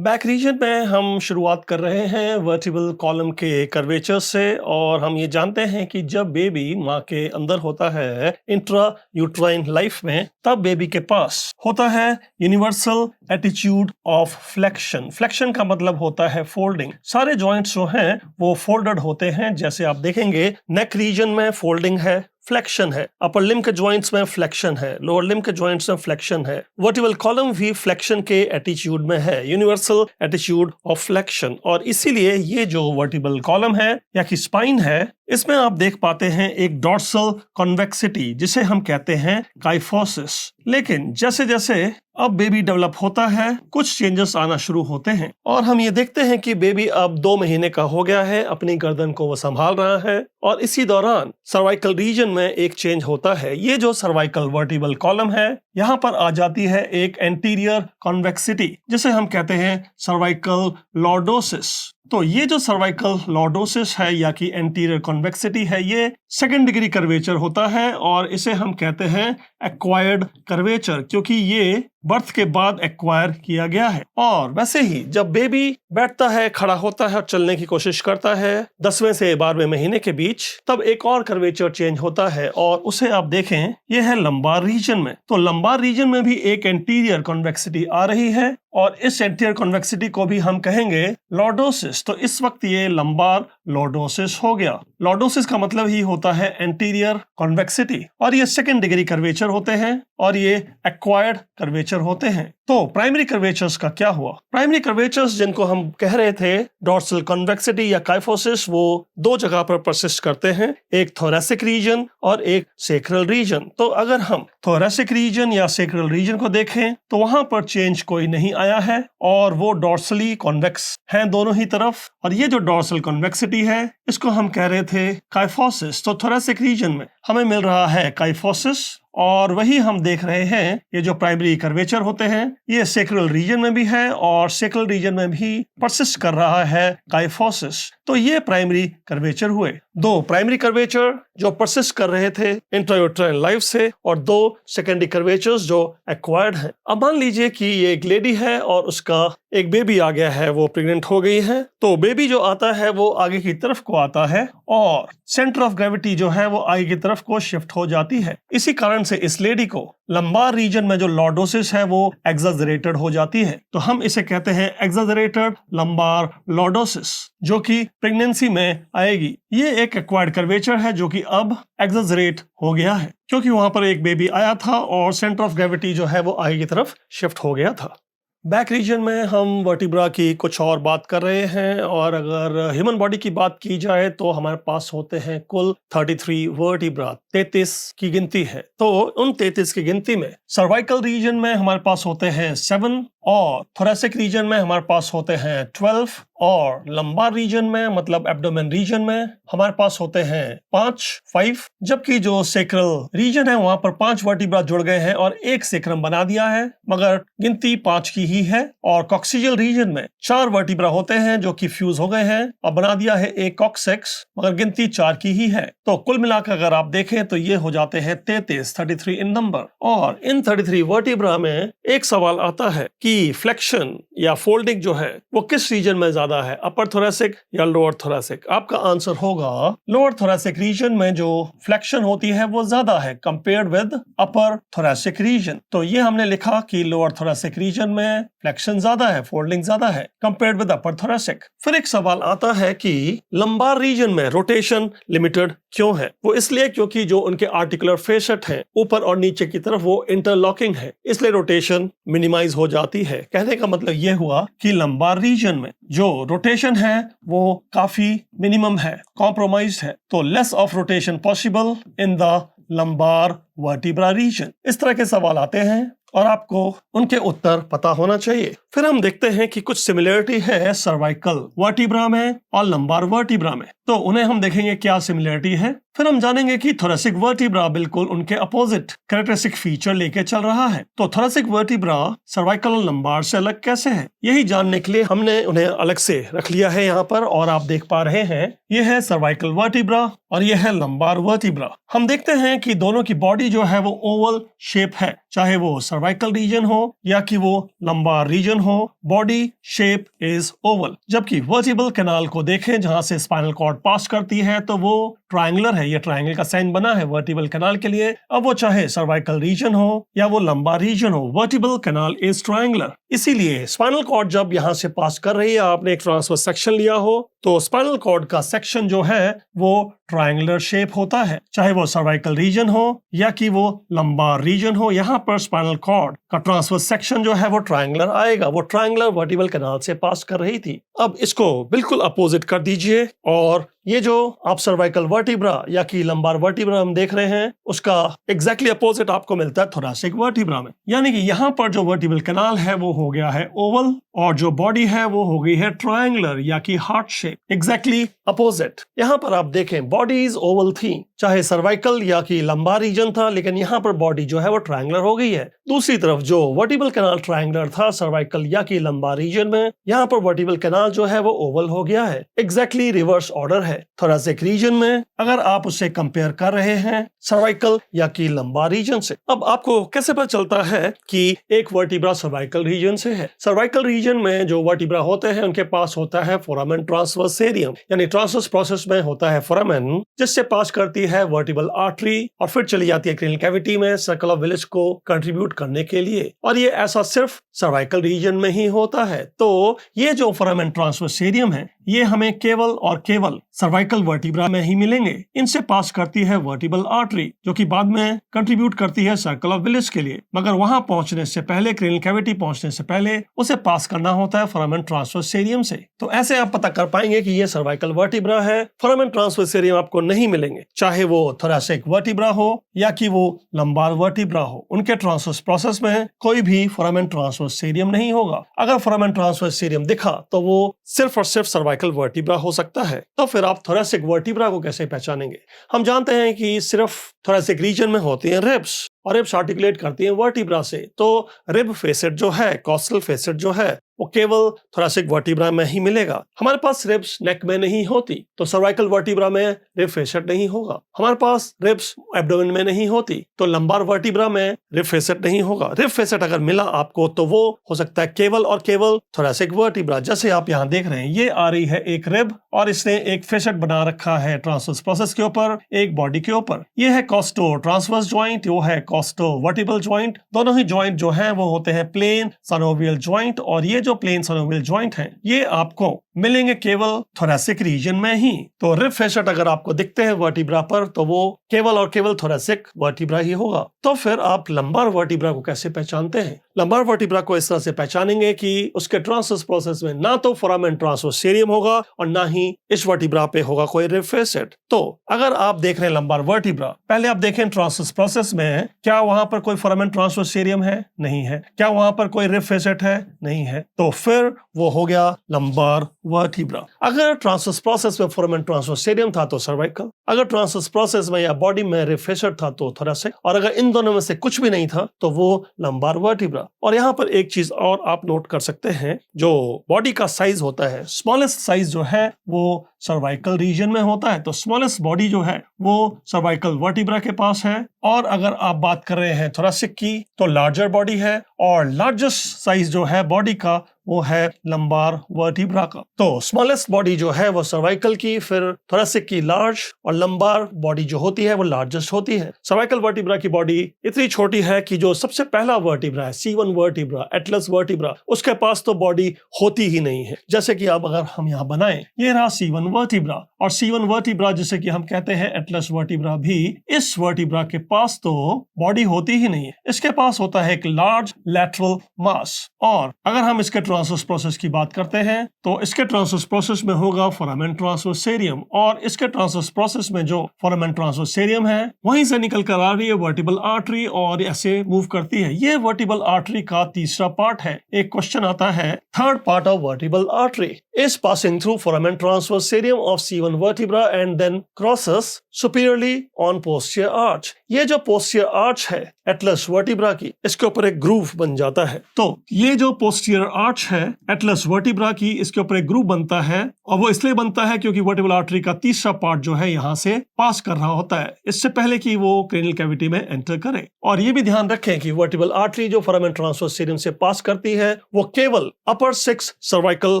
Back region में हम शुरुआत कर रहे हैं वर्टिब्रल कॉलम के कर्वेचर से और हम ये जानते हैं कि जब बेबी माँ के अंदर होता है इंट्रा यूट्राइन लाइफ में, तब बेबी के पास होता है universal attitude of flexion. Flexion का मतलब होता है फोल्डिंग। सारे जॉइंट्स जो हैं वो फोल्डेड होते हैं। जैसे आप देखेंगे नेक रीजन में फोल्डिंग है, फ्लेक्शन है, अपर लिम्ब के जॉइंट्स में फ्लेक्शन है, लोअर लिम्ब के जॉइंट्स में फ्लेक्शन है। वर्टिब्रल कॉलम भी फ्लेक्शन के एटीट्यूड में है, यूनिवर्सल एटीट्यूड ऑफ फ्लेक्शन। और इसीलिए ये जो वर्टिब्रल कॉलम है या कि स्पाइन है, इसमें आप देख पाते हैं एक डॉर्सल कॉन्वेक्सिटी जिसे हम कहते हैं काइफोसिस। लेकिन जैसे जैसे अब बेबी डेवलप होता है, कुछ चेंजेस आना शुरू होते हैं और हम ये देखते हैं कि बेबी अब 2 महीने का हो गया है, अपनी गर्दन को वो संभाल रहा है और इसी दौरान सर्वाइकल रीजन में एक चेंज होता है। ये जो सर्वाइकल वर्टिब्रल कॉलम है, यहाँ पर आ जाती है एक एंटीरियर कॉन्वेक्सिटी जिसे हम कहते हैं सर्वाइकल लॉर्डोसिस। तो ये जो सर्वाइकल लॉर्डोसिस है या कि एंटीरियर कॉन्वेक्सिटी है, ये सेकंड डिग्री कर्वेचर होता है और इसे हम कहते हैं एक्वायर्ड कर्वेचर, क्योंकि ये बर्थ के बाद एक्वायर किया गया है। और वैसे ही जब बेबी बैठता है, खड़ा होता है और चलने की कोशिश करता है 10वें से 12वें महीने के बीच, तब एक और कर्वेचर चेंज होता है और उसे आप देखें, ये है लंबार रीजन में। तो लंबार रीजन में भी एक एंटीरियर कॉन्वेक्सिटी आ रही है और इस एंटीरियर कॉन्वेक्सिटी को भी हम कहेंगे लॉर्डोसिस। तो इस वक्त ये लंबार लॉर्डोसिस हो गया। लॉर्डोसिस का मतलब ही होता है एंटीरियर कॉन्वेक्सिटी और ये सेकंड डिग्री कर्वेचर होते हैं और ये एक्वायर्ड कर्वेचर होते हैं। तो प्राइमरी कर्वेचर्स का क्या हुआ? प्राइमरी कर्वेचर्स जिनको हम कह रहे थे डॉर्सल कॉन्वेक्सिटी या काइफोसिस, वो 2 जगह पर परसिस्ट करते हैं, एक थोरैसिक रीजन और एक सेक्रल रीजन। तो अगर हम थोरैसिक रीजन या सेक्रल रीजन को देखें तो वहां पर चेंज कोई नहीं आया है और वो डॉर्सली कॉन्वेक्स हैं दोनों ही तरफ। और ये जो डॉर्सल कॉन्वेक्सिटी है, इसको हम कह रहे थे काइफोसिस। तो थोरैसिक रीजन में हमें मिल रहा है काइफोसिस और वही हम देख रहे हैं। ये जो प्राइमरी कर्वेचर होते हैं, ये सेक्रल रीजन में भी है और सेक्रल रीजन में भी परसिस्ट कर रहा है काइफोसिस। तो ये प्राइमरी कर्वेचर हुए। 2 प्राइमरी कर्वेचर जो परसिस्ट कर रहे थे इंट्रायूट्राइन लाइफ से और 2 सेकेंडरी कर्वेचर्स जो एक्वायर्ड हैं। अब मान लीजिए कि ये एक लेडी है और उसका एक बेबी आ गया है, वो प्रेग्नेंट हो गई है। तो बेबी जो आता है वो आगे की तरफ को आता है और सेंटर ऑफ ग्रेविटी जो है वो आगे की तरफ को शिफ्ट हो जाती है। इसी कारण से इस लेडी को लंबार रीजन में जो लॉर्डोसिस है वो एक्सैजरेटेड हो जाती है। तो हम इसे कहते हैं एक्सैजरेटेड लंबार लॉर्डोसिस, जो कि प्रेगनेंसी में आएगी। ये एक एक्वायर्ड कर्वेचर है जो कि अब एक्सैजरेट हो गया है, क्योंकि वहां पर एक बेबी आया था और सेंटर ऑफ ग्रेविटी जो है वो आगे की तरफ शिफ्ट हो गया था। बैक रीजन में हम वर्टिब्रा की कुछ और बात कर रहे हैं और अगर ह्यूमन बॉडी की बात की जाए तो हमारे पास होते हैं कुल 33 वर्टिब्रा, 33 की गिनती है। तो उन 33 की गिनती में सर्वाइकल रीजन में हमारे पास होते हैं 7 और थोरैसिक रीजन में हमारे पास होते हैं 12 और लंबार रीजन में मतलब एब्डोमेन रीजन में हमारे पास होते हैं 5, जबकि जो सेक्रल रीजन है वहां पर 5 वर्टिब्रा जुड़ गए हैं और एक सेक्रम बना दिया है, मगर गिनती 5 की ही है। और कॉक्सिजियल रीजन में 4 वर्टिब्रा होते हैं जो कि फ्यूज हो गए हैं और बना दिया है एक कॉक्सेक्स, मगर गिनती 4 की ही है। तो कुल मिलाकर अगर आप देखें तो ये हो जाते हैं 33 इन नंबर। और इन 33 वर्टिब्रा में एक सवाल आता है कि फ्लेक्शन या फोल्डिंग जो है वो किस रीजन में ज्यादा है, अपर थोरैसिक या लोअर थोरैसिक? आपका आंसर होगा लोअर थोरैसिक रीजन में जो फ्लेक्शन होती है वो ज्यादा है compared with upper thoracic region. तो ये हमने लिखा कि लोअर थोरैसिक रीजन में फ्लेक्शन ज्यादा है, फोल्डिंग ज्यादा है कंपेयर्ड विद अपर थोरैसिक। फिर एक सवाल आता है कि लंबार रीजन में रोटेशन लिमिटेड क्यों है? वो इसलिए क्योंकि जो उनके आर्टिकुलर फेसेट हैं ऊपर और नीचे की तरफ वो इंटरलॉकिंग है, इसलिए रोटेशन मिनिमाइज हो जाती है। कहने का मतलब ये हुआ कि लंबार रीजन में जो रोटेशन है वो काफी मिनिमम है, कॉम्प्रोमाइज है। तो less of rotation possible in the lumbar vertebra region. इस तरह के सवाल आते हैं और आपको उनके उत्तर पता होना चाहिए। फिर हम देखते हैं कि कुछ सिमिलरिटी है सर्वाइकल वर्टिब्रा में और लंबार वर्टिब्रा में। तो उन्हें हम देखेंगे क्या सिमिलरिटी है। फिर हम जानेंगे कि थोरेसिक वर्टिब्रा बिल्कुल उनके अपोजिट कैरेक्टरिस्टिक फीचर लेके चल रहा है। तो थोरेसिक वर्टिब्रा सर्वाइकल और लंबार से अलग कैसे है, यही जानने के लिए हमने उन्हें अलग से रख लिया है यहाँ पर। और आप देख पा रहे हैं ये है सर्वाइकल वर्टिब्रा और ये है लंबार वर्टिब्रा। हम देखते हैं कि दोनों की बॉडी जो है वो ओवल शेप है, चाहे वो सर्वाइकल रीजन हो या कि वो लंबार रीजन हो, बॉडी शेप इज ओवल। जबकि वर्टिब्रल कैनाल को देखें जहां से स्पाइनल कॉर्ड पास करती है तो वो ट्रायंगुलर है, ये ट्रायंगल का साइन बना है वर्टिब्रल कैनाल के लिए। अब वो चाहे सर्वाइकल रीजन हो या वो लंबार रीजन हो, वर्टिब्रल कैनाल इज ट्रायंगुलर। इसीलिए स्पाइनल कॉर्ड जब यहाँ से पास कर रही है, आपने एक ट्रांसवर्स सेक्शन लिया हो तो स्पाइनल कॉर्ड का सेक्शन जो है वो ट्रायंगुलर शेप होता है, चाहे वो सर्वाइकल रीजन हो या कि वो लंबार रीजन हो। यहाँ पर स्पाइनल कॉर्ड का ट्रांसवर्स सेक्शन जो है वो ट्रायंगुलर आएगा, वो ट्रायंगुलर वर्टिब्रल कैनाल से पास कर रही थी। अब इसको बिल्कुल अपोजिट कर दीजिए और ये जो आप सर्वाइकल वर्टिब्रा या कि लंबार वर्टिब्रा हम देख रहे हैं उसका एग्जैक्टली अपोजिट आपको मिलता है थोरेसिक वर्टिब्रा में। यानी कि यहाँ पर जो वर्टिब्रल कैनाल है वो हो गया है ओवल और जो बॉडी है वो हो गई है ट्रायंगुलर या कि हार्ट शेप, एग्जैक्टली अपोजिट। यहाँ पर आप देखें बॉडीज ओवल थी, चाहे सर्वाइकल या कि लंबार रीजन था, लेकिन यहाँ पर बॉडी जो है वो ट्रायंगुलर हो गई है। दूसरी तरफ जो वर्टिब्रल कैनाल ट्रायंगुलर था सर्वाइकल या कि लंबार रीजन में, यहाँ पर वर्टिब्रल कैनाल जो है वो ओवल हो गया है। एग्जैक्टली रिवर्स ऑर्डर है। थोरेसिक रीजन में अगर आप उससे कंपेयर कर रहे हैं सर्वाइकल या कि लंबार रीजन से, अब आपको कैसे पता चलता है कि एक वर्टिब्रा सर्वाइकल रीजन से है। सर्वाइकल रीजन में जो वर्टिब्रा होते हैं उनके पास होता है फोरामेन ट्रांसवर्सेरियम, यानी ट्रांसवर्स प्रोसेस में होता है फोरामेन जिससे पास करती है वर्टिब्रल आर्टरी और फिर चली जाती है क्रेनियल कैविटी में सर्कल ऑफ विलिस को कंट्रीब्यूट करने के लिए। और ये ऐसा सिर्फ सर्वाइकल रीजन में ही होता है। तो ये जो फोरामेन ट्रांसवर्सेरियम है ये हमें केवल और केवल सर्वाइकल वर्टिब्रा में ही मिलेंगे। इनसे पास करती है वर्टिब्रल आर्टरी जो कि बाद में कंट्रीब्यूट करती है सर्कल ऑफ विलिस के लिए, मगर वहां पहुंचने से पहले, क्रेनियल कैविटी पहुंचने से पहले उसे पास करना होता है फोरामेन ट्रांसवर्सेरियम से। तो ऐसे आप पता कर पाएंगे कि ये सर्वाइकल वर्टिब्रा है। फोरामेन ट्रांसवर्सेरियम आपको नहीं मिलेंगे, चाहे वो थोरेसिक वर्टिब्रा हो या कि वो लंबार वर्टिब्रा हो, उनके ट्रांसवर्स प्रोसेस में कोई भी फोरामेन ट्रांसवर्सेरियम नहीं होगा। अगर फोरामेन ट्रांसवर्सेरियम दिखा तो वो सिर्फ और सिर्फ सर्वाइकल वर्टिब्रा हो सकता है। तो फिर आप थोरेसिक वर्टिब्रा को कैसे पहचानेंगे? हम जानते हैं कि सिर्फ थोरेसिक रीजन में होती हैं रिब्स और रिब्स आर्टिकुलेट करती हैं वर्टिब्रा से। तो रिब फेसेट जो है, कॉस्टल फेसेट जो है, वो केवल थोरेसिक वर्टिब्रा में ही मिलेगा। हमारे पास रिब्स नेक में नहीं होती तो सर्वाइकल वर्टिब्रा में रिब फेसेट नहीं होगा। हमारे पास रिब्स एब्डोमेन में नहीं होती तो लंबार वर्टिब्रा में रिब फेसेट नहीं होगा। रिब फेसेट अगर मिला आपको तो वो हो सकता है केवल और केवल थोरेसिक वर्टिब्रा। जैसे आप यहाँ देख रहे हैं ये आ रही है एक रिब और इसने एक फेसेट बना रखा है ट्रांसवर्स प्रोसेस के ऊपर, एक बॉडी के ऊपर। ये है कॉस्टो ट्रांसवर्स ज्वाइंट, वो है कॉस्टो वर्टिब्रल ज्वाइंट। दोनों ही ज्वाइंट जो है वो होते हैं प्लेन साइनोवियल ज्वाइंट और ये जो प्लेन साइनोवियल ज्वाइंट है ये आपको मिलेंगे केवल थोरेसिक रीजन में ही। तो रिब फेसेट अगर आपको दिखते हैं वर्टिब्रा पर तो वो केवल और केवल थोरेसिक वर्टिब्रा ही होगा। तो फिर आप लंबार वर्टिब्रा को कैसे पहचानते हैं? लंबार वर्टिब्रा को इस तरह से पहचानेंगे कि उसके ट्रांसवर्स प्रोसेस में ना तो फोरामेन ट्रांसवर्सेरियम होगा और ना ही इस वर्टिब्रा पे होगा कोई रिब फेसेट। तो अगर आप देख रहे हैं लंबार वर्टिब्रा, पहले आप देखें ट्रांसवर्स प्रोसेस में क्या वहां पर कोई फोरामेन ट्रांसवर्सेरियम है? नहीं है। क्या वहां पर कोई रिब फेसेट है? नहीं है। तो फिर वो हो गया लंबार वर्टिब्रा। अगर ट्रांसवर्स प्रोसेस में फोरामेन ट्रांसवर्सेरियम था तो सर्वाइकल, अगर ट्रांसवर्स प्रोसेस में या बॉडी में रिब फेसेट था तो थोरेसिक, और अगर इन दोनों में से कुछ भी नहीं था तो वो लंबार वर्टिब्रा। और यहाँ पर एक चीज और आप नोट कर सकते हैं, जो बॉडी का साइज होता है, स्मॉलेस्ट साइज जो है वो सर्वाइकल रीजन में होता है। तो स्मॉलेस्ट बॉडी जो है वो सर्वाइकल वर्टिब्रा के पास है। और अगर आप बात कर रहे हैं थोरेसिक की तो लार्जर बॉडी है और लार्जेस्ट साइज जो है बॉडी का वो है लंबार वर्टिब्रा का। तो स्मॉलेस्ट बॉडी जो है वो सर्वाइकल की, फिर थोरेसिक की लार्ज, और लंबार बॉडी जो होती है वो लार्जेस्ट होती है। सर्वाइकल वर्टिब्रा की बॉडी इतनी छोटी है कि जो सबसे पहला वर्टिब्रा है C1 वर्टिब्रा, एटलस वर्टिब्रा, उसके पास तो बॉडी होती ही नहीं है। जैसे कि अब अगर हम यहाँ बनाएं, ये रहा C1 वर्टिब्रा, और C1 वर्टिब्रा जिसे कि हम कहते हैं एटलस वर्टिब्रा, भी इस वर्टिब्रा के पास तो बॉडी होती ही नहीं है। इसके पास होता है एक लार्ज लैटरल मास। और अगर हम इसके ट्रांसवर्स प्रोसेस की बात करते हैं तो इसके ट्रांसवर्स प्रोसेस में होगा फोरामेन ट्रांसवर्सेरियम, और इसके ट्रांसवर्स प्रोसेस में जो फोरामेन ट्रांसवर्सेरियम है वहीं से निकल कर आ रही है वर्टिब्रल आर्टरी और ऐसे मूव करती है। ये वर्टिब्रल आर्टरी का तीसरा पार्ट है। एक क्वेश्चन आता है, third part of vertebral artery. is passing through foramen transverse cerium of C1 vertebra and then crosses superiorly on posterior arch. ये जो posterior arch है एटलस वर्टिब्रा की, इसके ऊपर एक ग्रूव बन जाता है। तो ये जो पोस्टीरियर आर्च है एटलस वर्टिब्रा की, इसके ऊपर एक ग्रूव बनता है और वो इसलिए बनता है क्योंकि वर्टिब्रल आर्टरी का तीसरा पार्ट जो है यहाँ से पास कर रहा होता है इससे पहले कि वो क्रेनियल कैविटी में एंटर करे। और ये भी ध्यान रखें कि वर्टिब्रल आर्टरी जो फोरामेन ट्रांसवर्स सीरियम से पास करती है वो केवल अपर 6 सर्वाइकल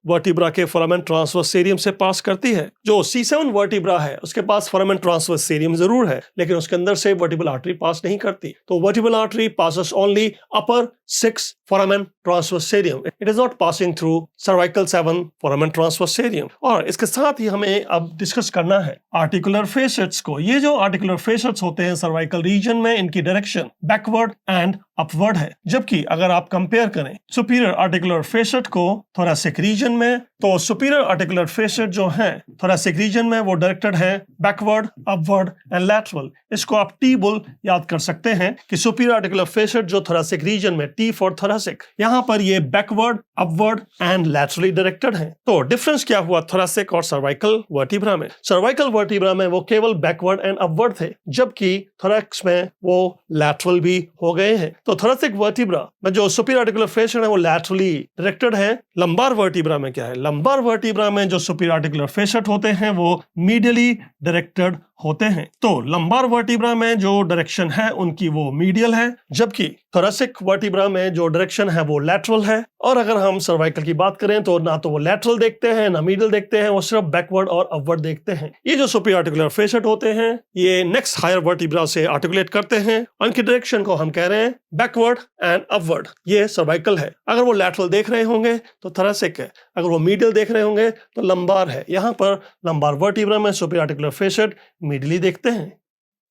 वर्टिब्रा के फोरामेन ट्रांसवर्स सीरियम से पास करती है। जो C7 वर्टिब्रा है उसके पास फोरामेन ट्रांसवर्स सीरियम जरूर है लेकिन उसके अंदर से वर्टिब्रल आर्टरी पास नहीं करती। तो vertebral artery passes only upper 6 foramen transverse cerium. It is not passing through cervical 7 foramen transverse cerium. और इसके साथ ही हमें अब डिस्कस करना है आर्टिकुलर फेसेट्स को। ये जो आर्टिकुलर फेसेट्स होते हैं सर्वाइकल रीजन में, इनकी डायरेक्शन बैकवर्ड एंड अपवर्ड है। जबकि अगर आप कंपेयर करें सुपीरियर आर्टिकुलर फेसेट को थोरैसिक रीजन में, तो सुपीरियर आर्टिकुलर फेसेट जो है थोरैसिक रीजन में वो डायरेक्टेड है बैकवर्ड, अपवर्ड एंड लैटरल। इसको आप टी बुल याद कर सकते हैं कि सुपीरियर आर्टिकुलर फेसेट जो थोरैसिक रीजन में, टी फॉर थोरैसिक, यहाँ पर ये backward, upward and laterally directed है। तो डिफरेंस क्या हुआ थोरैसिक और सर्वाइकल वर्टिब्रा में? सर्वाइकल वर्टिब्रा में वो केवल बैकवर्ड एंड अपवर्ड थे, जबकि थोरैक्स में वो लैटरल भी हो गए हैं। तो थोरैसिक वर्टिब्रा में जो सुपीरियर आर्टिकुलर फेसेट है वो लैटरली डायरेक्टेड है। लंबार वर्टिब्रा में क्या है? लंबार वर्टिब्रा में जो सुपीरियर आर्टिकुलर फेसेट होते हैं वो मीडियली डायरेक्टेड होते हैं। तो लंबार वर्टिब्रा में जो डायरेक्शन है उनकी वो मीडियल है, जबकि थोरैसिक वर्टिब्रा में जो डायरेक्शन है वो लैटरल है। और अगर हम सर्वाइकल की बात करें तो ना तो वो लैटरल देखते हैं ना मीडियल देखते हैं, वो सिर्फ बैकवर्ड और अपवर्ड देखते हैं। ये जो सुपीरियर आर्टिकुलर फेसेट होते हैं ये नेक्स्ट हायर वर्टिब्रा से आर्टिकुलेट करते हैं, उनकी डायरेक्शन को हम कह रहे हैं बैकवर्ड एंड अपवर्ड। ये सर्वाइकल है। अगर वो लैटरल देख रहे होंगे तो थोरैसिक है, अगर वो मीडियल देख रहे होंगे तो लंबार है। यहाँ पर लंबार वर्टिब्रा में सुपीरियर आर्टिकुलर फेसेट मीडियली देखते हैं।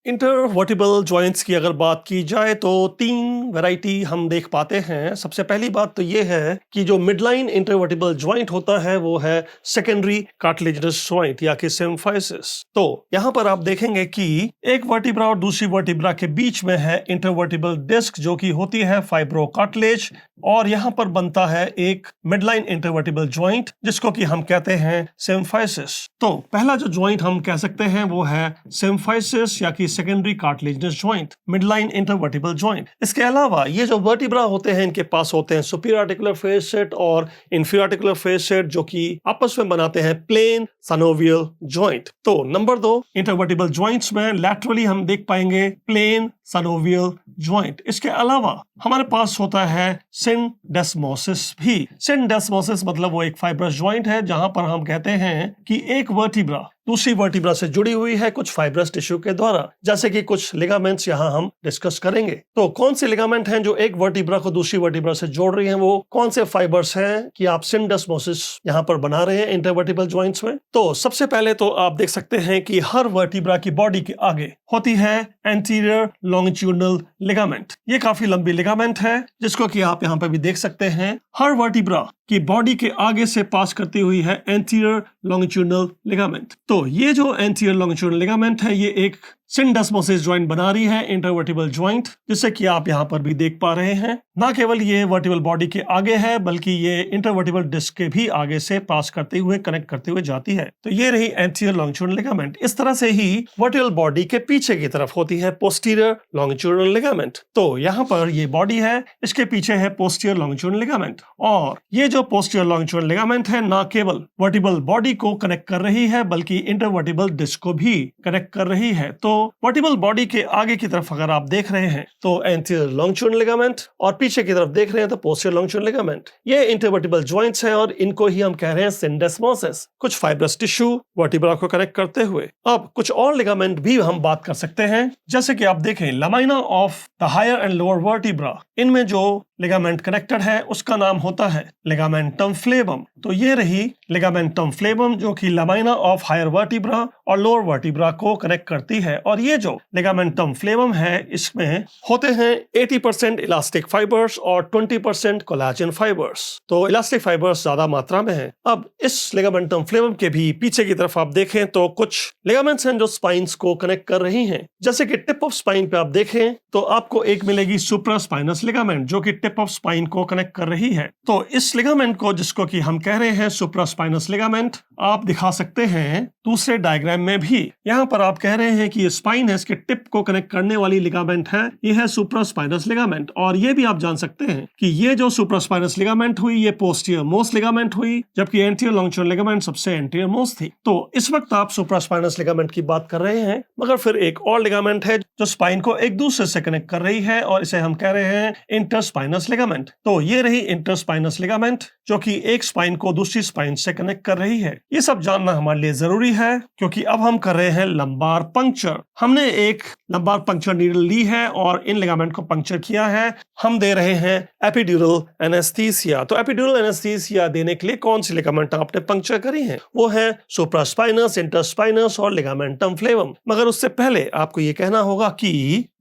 इंटरवर्टिब्रल जॉइंट्स की अगर बात की जाए तो 3 वैरायटी हम देख पाते हैं। सबसे पहली बात तो ये है कि जो मिडलाइन इंटरवर्टिब्रल जॉइंट होता है वो है सेकेंडरी कार्टिलेजिनस जॉइंट या कि सिम्फाइसिस। तो यहाँ पर आप देखेंगे कि एक वर्टिब्रा और दूसरी वर्टिब्रा के बीच में है इंटरवर्टिब्रल डिस्क जो कि होती है फाइब्रोकार्टिलेज, और यहाँ पर बनता है एक मिडलाइन इंटरवर्टिब्रल जॉइंट जिसको कि हम कहते हैं सिम्फाइसिस। तो पहला जो जॉइंट हम कह सकते हैं वो है सिम्फाइसिस या कि secondary cartilaginous joint, midline intervertebral joint. इसके अलावा ये जो वर्टिब्रा होते हैं इनके पास होते हैं सुपीरियर आर्टिकुलर फेसेट और इंफीरियर आर्टिकुलर फेसेट जो कि आपस में बनाते हैं प्लेन साइनोवियल जॉइंट। तो नंबर 2 इंटरवर्टिब्रल जॉइंट्स में लैटरली हम देख पाएंगे प्लेन साइनोवियल जॉइंट। इसके अलावा हमारे पास होता है सिंडेस्मोसिस भी। सिंडेस्मोसिस मतलब वो एक फाइब्रस जॉइंट है जहां पर हम कहते हैं कि एक वर्टिब्रा दूसरी वर्टिब्रा से जुड़ी हुई है कुछ फाइब्रस टिश्यू के द्वारा, जैसे कि कुछ लिगामेंट्स यहाँ हम डिस्कस करेंगे। तो कौन से लिगामेंट हैं जो एक वर्टिब्रा को दूसरी वर्टिब्रा से जोड़ रही हैं, वो कौन से फाइबर्स हैं कि आप सिंडेस्मोसिस यहाँ पर बना रहे हैं इंटरवर्टिब्रल जॉइंट्स में? तो सबसे पहले तो आप देख सकते हैं कि हर वर्टिब्रा की बॉडी के आगे होती है एंटीरियर लॉन्गिट्यूडिनल लिगामेंट। ये काफी लंबी लिगामेंट है जिसको कि आप यहाँ पे भी देख सकते हैं। हर वर्टिब्रा की बॉडी के आगे से पास करती हुई है एंटीरियर लॉन्गिट्यूडिनल लिगामेंट। तो ये जो एंटीरियर लॉन्गिट्यूडिनल लिगामेंट है ये एक सिंडेस्मोसिस जॉइंट बना रही है इंटरवर्टिब्रल जॉइंट, जिससे कि आप यहाँ पर भी देख पा रहे हैं। ना केवल ये वर्टिब्रल बॉडी के आगे है बल्कि ये इंटरवर्टिब्रल डिस्क के भी आगे से पास करते हुए कनेक्ट करते हुए जाती है। तो ये रही एंटीरियर लॉन्गिट्यूडिनल लिगामेंट। इस तरह से ही वर्टिब्रल बॉडी के पीछे की तरफ होती है पोस्टीरियर लॉन्गिट्यूडिनल लिगामेंट। तो यहाँ पर ये बॉडी है, इसके पीछे है पोस्टीरियर लॉन्गिट्यूडिनल लिगामेंट, और ये जो पोस्टीरियर लॉन्गिट्यूडिनल लिगामेंट है ना केवल वर्टिब्रल बॉडी को कनेक्ट कर रही है बल्कि इंटरवर्टिब्रल डिस्क को भी कनेक्ट कर रही है। तो वर्टिब्रल बॉडी के आगे की तरफ अगर आप देख रहे हैं तो एंटीरियर लॉन्गिट्यूडिनल लिगामेंट, और पीछे की तरफ देख रहे हैं तो पोस्टीरियर लॉन्गिट्यूडिनल लिगामेंट। ये इंटरवर्टिब्रल जॉइंट्स हैं और इनको ही हम कह रहे हैं सिंडेस्मोसिस, कुछ फाइब्रस टिश्यू वर्टिब्रा को कनेक्ट करते हुए। अब कुछ और लिगामेंट भी हम बात कर सकते हैं, जैसे कि आप देखें lamina of the higher and lower vertebra, इनमें जो लिगामेंट कनेक्टेड है उसका नाम होता है लिगामेंटम फ्लेबम। तो ये रही लिगामेंटम फ्लेबम जो कि लमाइना ऑफ हायर वर्टिब्रा और लोअर वर्टिब्रा को कनेक्ट करती है। और ये जो लिगामेंटम फ्लेबम है इसमें होते हैं 80% इलास्टिक फाइबर्स और 20% कोलेजन फाइबर्स। तो इलास्टिक फाइबर्स ज्यादा मात्रा में है। अब इस लिगामेंटम फ्लेबम के भी पीछे की तरफ आप देखें तो कुछ लिगामेंट्स हैं जो स्पाइन्स को कनेक्ट कर रही हैं, जैसे कि टिप ऑफ स्पाइन पे आप देखें तो आपको एक मिलेगी सुप्रास्पाइनस लिगामेंट जो कि टिप ऑफ स्पाइन को कनेक्ट कर रही है। तो इस लिगामेंट को जिसको कि हम कह रहे हैं सुप्रास्पाइनस सुप्रास्पाइनस लिगामेंट आप दिखा सकते हैं दूसरे डायग्राम में भी। यहाँ पर आप कह रहे हैं कि ये स्पाइन है, इसके टिप को कनेक्ट करने वाली लिगामेंट है, ये है सुप्रास्पाइनस लिगामेंट। और ये भी आप जान सकते हैं कि ये जो सुप्रास्पाइनस लिगामेंट हुई ये पोस्टीरियर मोस्ट लिगामेंट हुई, जबकि एंटीरियर लॉन्गिट्यूडिनल लिगामेंट सबसे एंटीरियर मोस्ट थी। तो इस वक्त आप सुप्रास्पाइनस लिगामेंट की बात कर रहे हैं, मगर फिर एक और लिगामेंट है जो स्पाइन को एक दूसरे से कनेक्ट कर रही है और इसे हम कह रहे हैं इंटरस्पाइनस लिगामेंट। तो ये रही इंटरस्पाइनस लिगामेंट जो कि एक स्पाइन को दूसरी स्पाइन से कनेक्ट कर रही है। ये सब जानना हमारे लिए जरूरी है क्योंकि अब हम कर रहे हैं लंबार पंक्चर। हमने एक लंबार पंक्चर नीडल ली है और इन लिगामेंट को पंक्चर किया है। हम दे रहे हैं एपिड्यूरल एनेस्थीसिया। तो एपिड्यूरल एनेस्थीसिया देने के लिए कौन सी लिगामेंट आपने पंक्चर करी है? वो है सुप्रास्पाइनस, इंटरस्पाइनस और लिगामेंटम फ्लेवम। मगर उससे पहले आपको ये कहना होगा कि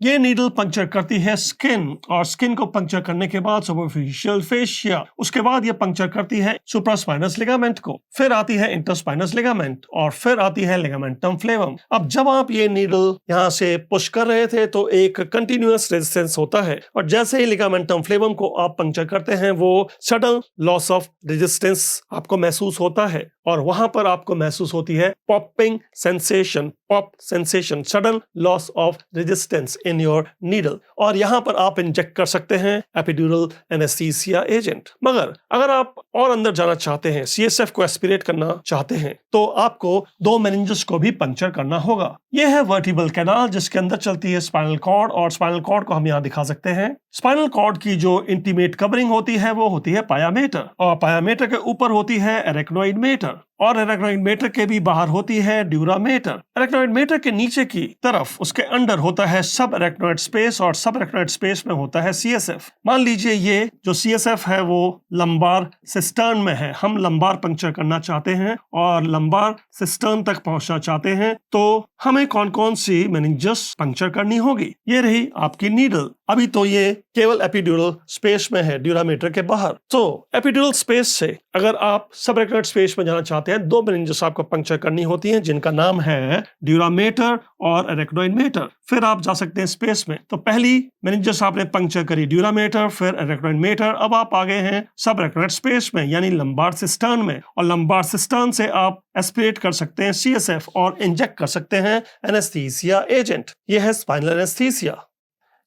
ये नीडल पंक्चर करती है स्किन, और स्किन को पंक्चर करने के बाद सुपरफिशियल फेशिया, उसके बाद ये पंक्चर करती है सुप्रास्पाइनस लिगामेंट को, फिर आती है इंटरस्पाइनस लिगामेंट और फिर आती है लिगामेंटम फ्लेवम। अब जब आप ये नीडल यहाँ से पुश कर रहे थे तो एक कंटिन्यूअस रेजिस्टेंस होता है, और जैसे ही लिगामेंटम फ्लेवम को आप पंक्चर करते हैं वो सडन लॉस ऑफ रेजिस्टेंस आपको महसूस होता है और वहां पर आपको महसूस होती है popping sensation, pop sensation, sudden loss of resistance in your needle. और यहां पर आप इंजेक्ट कर सकते हैं एपिड्यूरल एनेस्थीसिया एजेंट। मगर अगर आप और अंदर जाना चाहते हैं, सीएसएफ को एस्पिरेट करना चाहते हैं, तो आपको दो मेनिंजेस को भी पंक्चर करना होगा। यह है वर्टिब्रल कैनाल जिसके अंदर चलती है स्पाइनल कॉर्ड, और स्पाइनल कॉर्ड को हम यहाँ दिखा सकते हैं। स्पाइनल कॉर्ड की जो इंटीमेट कवरिंग होती है वो होती है पाया मेटर, और पाया मेटर के ऊपर होती है एरेक्नोइड मेटर, और एरेक्नोइड मेटर के भी बाहर होती है ड्यूरा मेटर। एरेक्नोइड मेटर के नीचे की तरफ उसके अंडर होता है सब एरेक्नोइड स्पेस, और सब एरेक्नोइड स्पेस में होता है सीएसएफ। मान लीजिए ये जो सीएसएफ है वो लंबार सिस्टर्न में है, हम लंबार पंक्चर करना चाहते हैं और लंबार सिस्टर्न तक पहुंचना चाहते हैं, तो हमें कौन कौन सी मेनिंजेस पंक्चर करनी होगी? ये रही आपकी नीडल। अभी तो ये केवल एपिड्यूरल स्पेस में है, ड्यूरामीटर के बाहर। तो एपिड्यूरल स्पेस से अगर आप सब एरेक्नोइड स्पेस में जाना चाहते हैं, दो मेनिंजेस आपको पंक्चर करनी होती हैं जिनका नाम है ड्यूरामेटर और एरेक्नोइड मेटर। फिर आप जा सकते हैं स्पेस में। तो पहली मेनिंजेस आपने पंक्चर करी ड्यूरामेटर, फिर एरेक्नोइड मेटर। अब आप आ गए हैं सब एरेक्नोइड स्पेस में यानी लंबार सिस्टर्न में, और लंबार सिस्टर्न से आप एस्पिरेट कर सकते हैं सीएसएफ और इंजेक्ट कर सकते हैं एनेस्थीसिया एजेंट। यह है स्पाइनल एनेस्थीसिया।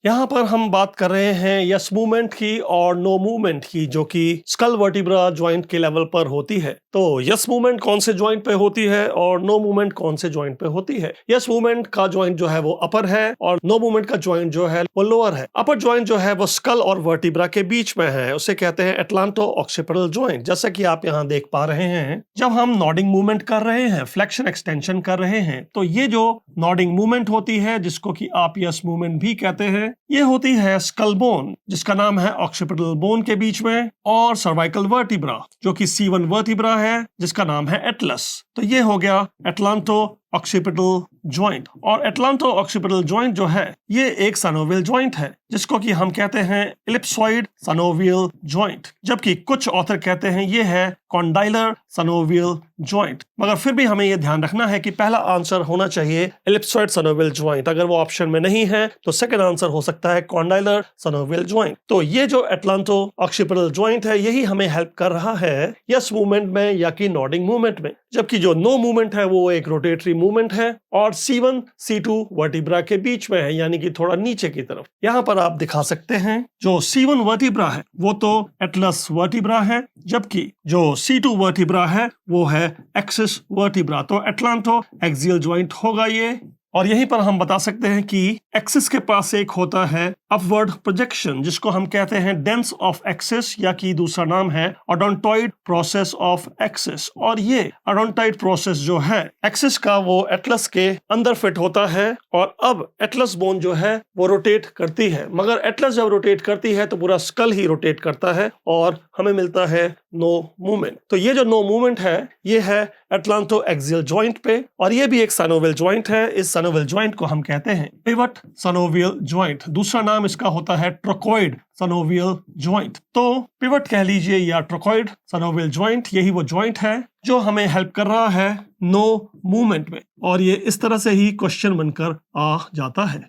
यहाँ पर हम बात कर रहे हैं यस मूवमेंट की और नो मूवमेंट की, जो कि स्कल वर्टिब्रा ज्वाइंट के लेवल पर होती है। तो यस मूवमेंट कौन से ज्वाइंट पे होती है और नो मूवमेंट कौन से ज्वाइंट पे होती है? यस मूवमेंट का ज्वाइंट जो है वो अपर है और नो मूवमेंट का ज्वाइंट जो है वो लोअर है। अपर ज्वाइंट जो है वो स्कल और वर्टिब्रा के बीच में है, उसे कहते हैं एटलांटो ऑक्सिपिटल ज्वाइंट। जैसा कि आप यहाँ देख पा रहे हैं, जब हम नॉडिंग मूवमेंट कर रहे हैं, फ्लेक्शन एक्सटेंशन कर रहे हैं, तो ये जो नॉडिंग मूवमेंट होती है जिसको कि आप यस मूवमेंट भी कहते हैं, ये होती है स्कल बोन जिसका नाम है ऑक्सिपिटल बोन के बीच में, और सर्वाइकल वर्टिब्रा जो कि C1 वर्टिब्रा है जिसका नाम है एटलस। तो ये हो गया एटलांटो ऑक्सिपिटल ज्वाइंट। और एटलांटो ऑक्सिपिटल ज्वाइंट जो है ये एक साइनोवियल ज्वाइंट है जिसको कि हम कहते हैं इलिप्सॉइड साइनोवियल ज्वाइंट, जबकि कुछ ऑथर कहते हैं ये है कॉन्डाइलर साइनोवियल ज्वाइंट। मगर फिर भी हमें ये ध्यान रखना है कि पहला आंसर होना चाहिए इलिप्सॉइड साइनोवियल ज्वाइंट। अगर वो ऑप्शन में नहीं है तो सेकंड आंसर हो सकता है कॉन्डाइलर साइनोवियल ज्वाइंट। तो ये जो एटलांटो ऑक्सिपिटल ज्वाइंट है यही हमें हेल्प कर रहा है यस मूवमेंट में या कि नॉडिंग मूवमेंट में, जबकि जो नो मूवमेंट है वो एक रोटेटरी मूवमेंट है और C1 C2 वर्टिब्रा के बीच में है यानी कि थोड़ा नीचे की तरफ। यहाँ पर आप दिखा सकते हैं जो C1 वर्टिब्रा है वो तो एटलस वर्टिब्रा है, जबकि जो C2 वर्टिब्रा है वो है एक्सिस वर्टिब्रा। तो एटलांटो एक्सियल ज्वाइंट होगा ये। और यहीं पर हम बता सकते हैं कि एक्सिस के पास एक होता है अपवर्ड प्रोजेक्शन जिसको हम कहते हैं डेंस ऑफ एक्सिस, या कि दूसरा नाम है ओडोंटॉइड प्रोसेस ऑफ एक्सिस। और ये ओडोंटॉइड प्रोसेस जो है एक्सिस का वो एटलस के अंदर फिट होता है, और अब एटलस बोन जो है वो रोटेट करती है। मगर एटलस जब रोटेट करती है तो पूरा स्कल ही रोटेट करता है और हमें मिलता है नो मूवमेंट। तो ये जो नो मूवमेंट है ये है एटलांटो एक्सियल ज्वाइंट पे, और ये भी एक साइनोवियल ज्वाइंट है। इस साइनोवियल ज्वाइंट को हम कहते हैं पिवट साइनोवियल ज्वाइंट। दूसरा नाम इसका होता है ट्रोकोइड साइनोवियल ज्वाइंट। तो पिवट कह लीजिए या ट्रोकोइड साइनोवियल ज्वाइंट, यही वो ज्वाइंट है जो हमें हेल्प कर रहा है नो मूवमेंट में, और ये इस तरह से ही क्वेश्चन बनकर आ जाता है।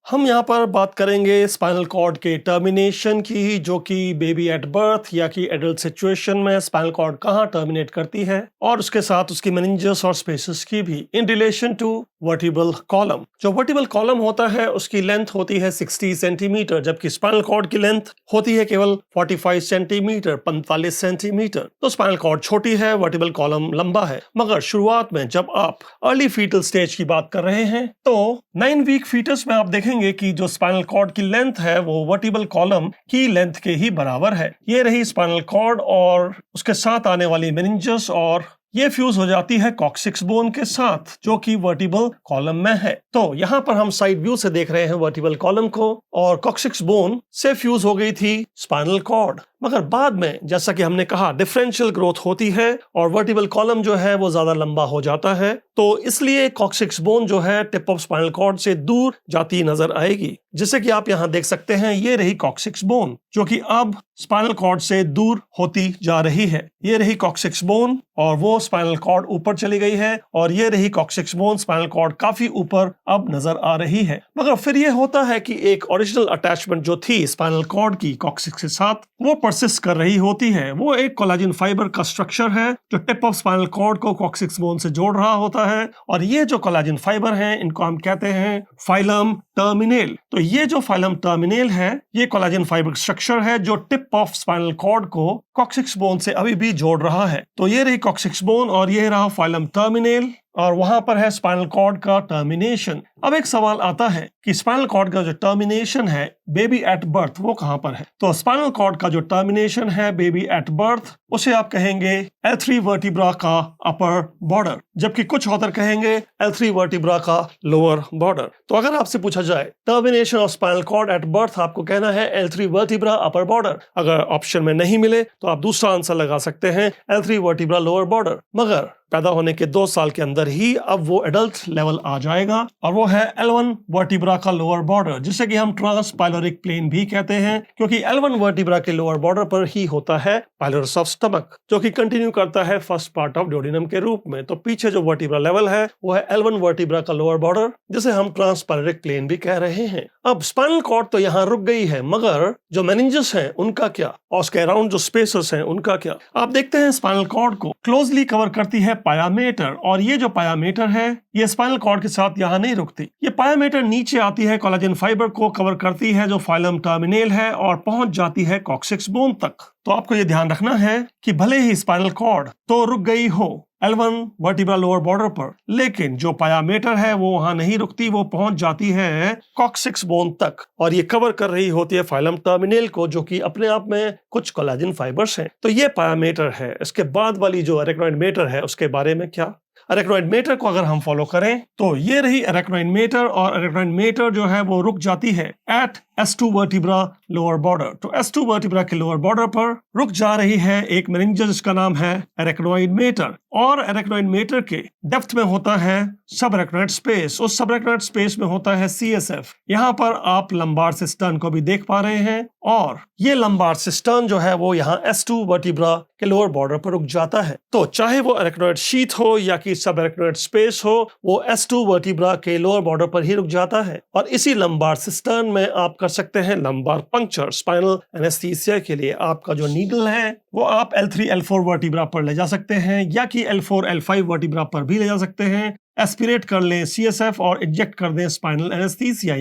हम यहाँ पर बात करेंगे स्पाइनल कॉर्ड के टर्मिनेशन की, जो कि बेबी एट बर्थ या कि एडल्ट सिचुएशन में स्पाइनल कॉर्ड कहाँ टर्मिनेट करती है, और उसके साथ उसकी मेनिंजेस और स्पेसेस की भी in relation to vertebral column. जो वर्टिब्रल कॉलम होता है उसकी लेंथ होती है 60 सेंटीमीटर, जबकि स्पाइनल कॉर्ड की लेंथ होती है केवल 45 सेंटीमीटर, 45 सेंटीमीटर। तो स्पाइनल कॉर्ड छोटी है, वर्टिब्रल कॉलम लंबा है। मगर शुरुआत में जब आप अर्ली फीटल स्टेज की बात कर रहे हैं तो 9 वीक फीटस में आप देखेंगे कि जो स्पाइनल कॉर्ड की लेंथ है वो वर्टिब्रल कॉलम की लेंथ के ही बराबर है। ये रही स्पाइनल कॉर्ड और उसके साथ आने वाली मेनिंजेस, और ये फ्यूज हो जाती है कॉक्सिक्स बोन के साथ, जो कि वर्टिब्रल कॉलम में है। तो यहाँ पर हम साइड व्यू से देख रहे हैं वर्टिब्रल कॉलम को, और कॉक्सिक्स बोन से फ्यूज हो गई थी स्पाइनल कॉर्ड। मगर बाद में जैसा कि हमने कहा डिफरेंशियल ग्रोथ होती है और वर्टिब्रल कॉलम जो है वो ज्यादा लंबा हो जाता है, तो इसलिए कॉक्सिक्स बोन जो है टिप ऑफ स्पाइनल कॉर्ड से दूर जाती नजर आएगी। जैसे कि आप यहाँ देख सकते हैं, ये रही कॉक्सिक्स बोन जो कि अब स्पाइनल कॉर्ड से दूर होती जा रही है। ये रही कॉक्सिक्स बोन और वो स्पाइनल कॉर्ड ऊपर चली गई है, और ये रही कॉक्सिक्स बोन, स्पाइनल कॉर्ड काफी ऊपर अब नजर आ रही है। मगर फिर ये होता है कि एक ओरिजिनल अटैचमेंट जो थी स्पाइनल कॉर्ड की कॉक्सिक्स के साथ, वो परसिस्ट कर रही होती है। वो एक कोलेजन फाइबर का स्ट्रक्चर है जो टिप ऑफ स्पाइनल कॉर्ड को कॉक्सिक्स बोन से जोड़ रहा होता है, और ये जो कोलेजन फाइबर है इनको हम कहते हैं फाइलम टर्मिनेल। तो ये जो फाइलम टर्मिनेल है ये कोलेजन फाइबर स्ट्रक्चर है जो टिप ऑफ स्पाइनल कॉर्ड को कॉक्सिक्स बोन से अभी भी जोड़ रहा है। तो ये रही कॉक्सिक्स बोन और ये रहा फाइलम टर्मिनेल, और वहां पर है स्पाइनल कॉर्ड का टर्मिनेशन। अब एक सवाल आता है कि स्पाइनल कॉर्ड का जो टर्मिनेशन है बेबी एट बर्थ वो कहां पर है। तो स्पाइनल कॉर्ड का जो टर्मिनेशन है बेबी एट बर्थ उसे आप कहेंगे L3 वर्टिब्रा का अपर बॉर्डर, जबकि कुछ ऑथर कहेंगे L3 वर्टिब्रा का लोअर बॉर्डर। तो अगर आपसे पूछा जाए termination of spinal cord at birth, आपको कहना है L3 वर्टिब्रा अपर बॉर्डर। अगर ऑप्शन में नहीं मिले तो आप दूसरा आंसर लगा सकते हैं L3 वर्टिब्रा लोअर बॉर्डर। मगर पैदा होने के 2 साल के अंदर ही अब वो एडल्ट लेवल आ जाएगा, और वो है L1 वर्टिब्रा का लोअर बॉर्डर, जिसे कि हम ट्रांसपाइलोरिक प्लेन भी कहते हैं, क्योंकि L1 वर्टिब्रा के लोअर बॉर्डर पर ही होता है पाइलोरस ऑफ स्टमक, जो कि कंटिन्यू करता है फर्स्ट पार्ट ऑफ ड्यूडेनम के रूप में। तो पीछे जो वर्टिब्रा लेवल है वो है L1 वर्टिब्रा का लोअर बॉर्डर, जिसे हम ट्रांसपाइलोरिक प्लेन भी कह रहे हैं। अब स्पाइनल कॉर्ड तो यहाँ रुक गई है, मगर जो मेनिंजेस हैं उनका क्या, और उसके अराउंड जो स्पेसेस हैं उनका क्या। आप देखते हैं स्पाइनल कॉर्ड को क्लोजली कवर करती है पायामेटर, और ये जो पायामेटर है ये स्पाइनल कॉर्ड के साथ यहाँ नहीं रुकती। ये पायामेटर नीचे आती है, कोलेजन फाइबर को कवर करती है जो फाइलम टर्मिनेल है, और पहुंच जाती है कॉक्सिक्स बोन तक। तो आपको ये ध्यान रखना है कि भले ही स्पाइनल कॉर्ड तो रुक गई हो L1 वर्टिब्रा लोअर बॉर्डर पर, लेकिन जो पायामेटर है वो वहां नहीं रुकती, वो पहुंच जाती है कॉक्सिक्स बोन तक, और ये कवर कर रही होती है फाइलम टर्मिनेल को, जो कि अपने आप में कुछ कोलेजन फाइबर्स हैं। तो ये पायामेटर है। इसके बाद वाली जो अरेक्नॉइड मेटर है उसके बारे में क्या। अरेक्नॉइड मेटर को अगर हम फॉलो करें तो ये रही अरेक्नॉइड मेटर, और अरेक्नॉइड मेटर जो है वो रुक जाती है eight S2 vertebra lower border. तो S2 वर्टिब्रा के लोअर बॉर्डर पर रुक जा रही है एक मेनिंजेस जिसका नाम है अरेक्नॉइड मेटर, और अरेक्नॉइड मेटर के डेप्थ में होता है सब अरेक्नॉइड स्पेस, उस सब अरेक्नॉइड स्पेस में होता है CSF। यहाँ पर आप लंबार सिस्टर्न को भी देख पा रहे हैं, और ये लंबार सिस्टर्न जो है वो यहाँ S2 वर्टिब्रा के लोअर बॉर्डर पर रुक जाता है। तो चाहे वो अरेक्नॉइड शीथ हो या कि सब अरेक्नॉइड स्पेस हो, वो S2 वर्टिब्रा के लोअर बॉर्डर पर ही रुक जाता है, और इसी लंबार सिस्टर्न में आप कर सकते हैं लंबार पंक्चर। स्पाइनल एनेस्थीसिया के लिए आपका जो नीडल है वो आप L3 L4 वर्टिब्रा पर ले जा सकते हैं, या कि L4 L5 वर्टिब्रा पर भी ले जा सकते हैं। एस्पिरेट कर लें CSF और इंजेक्ट कर दें स्पाइनल एनेस्थीसिया।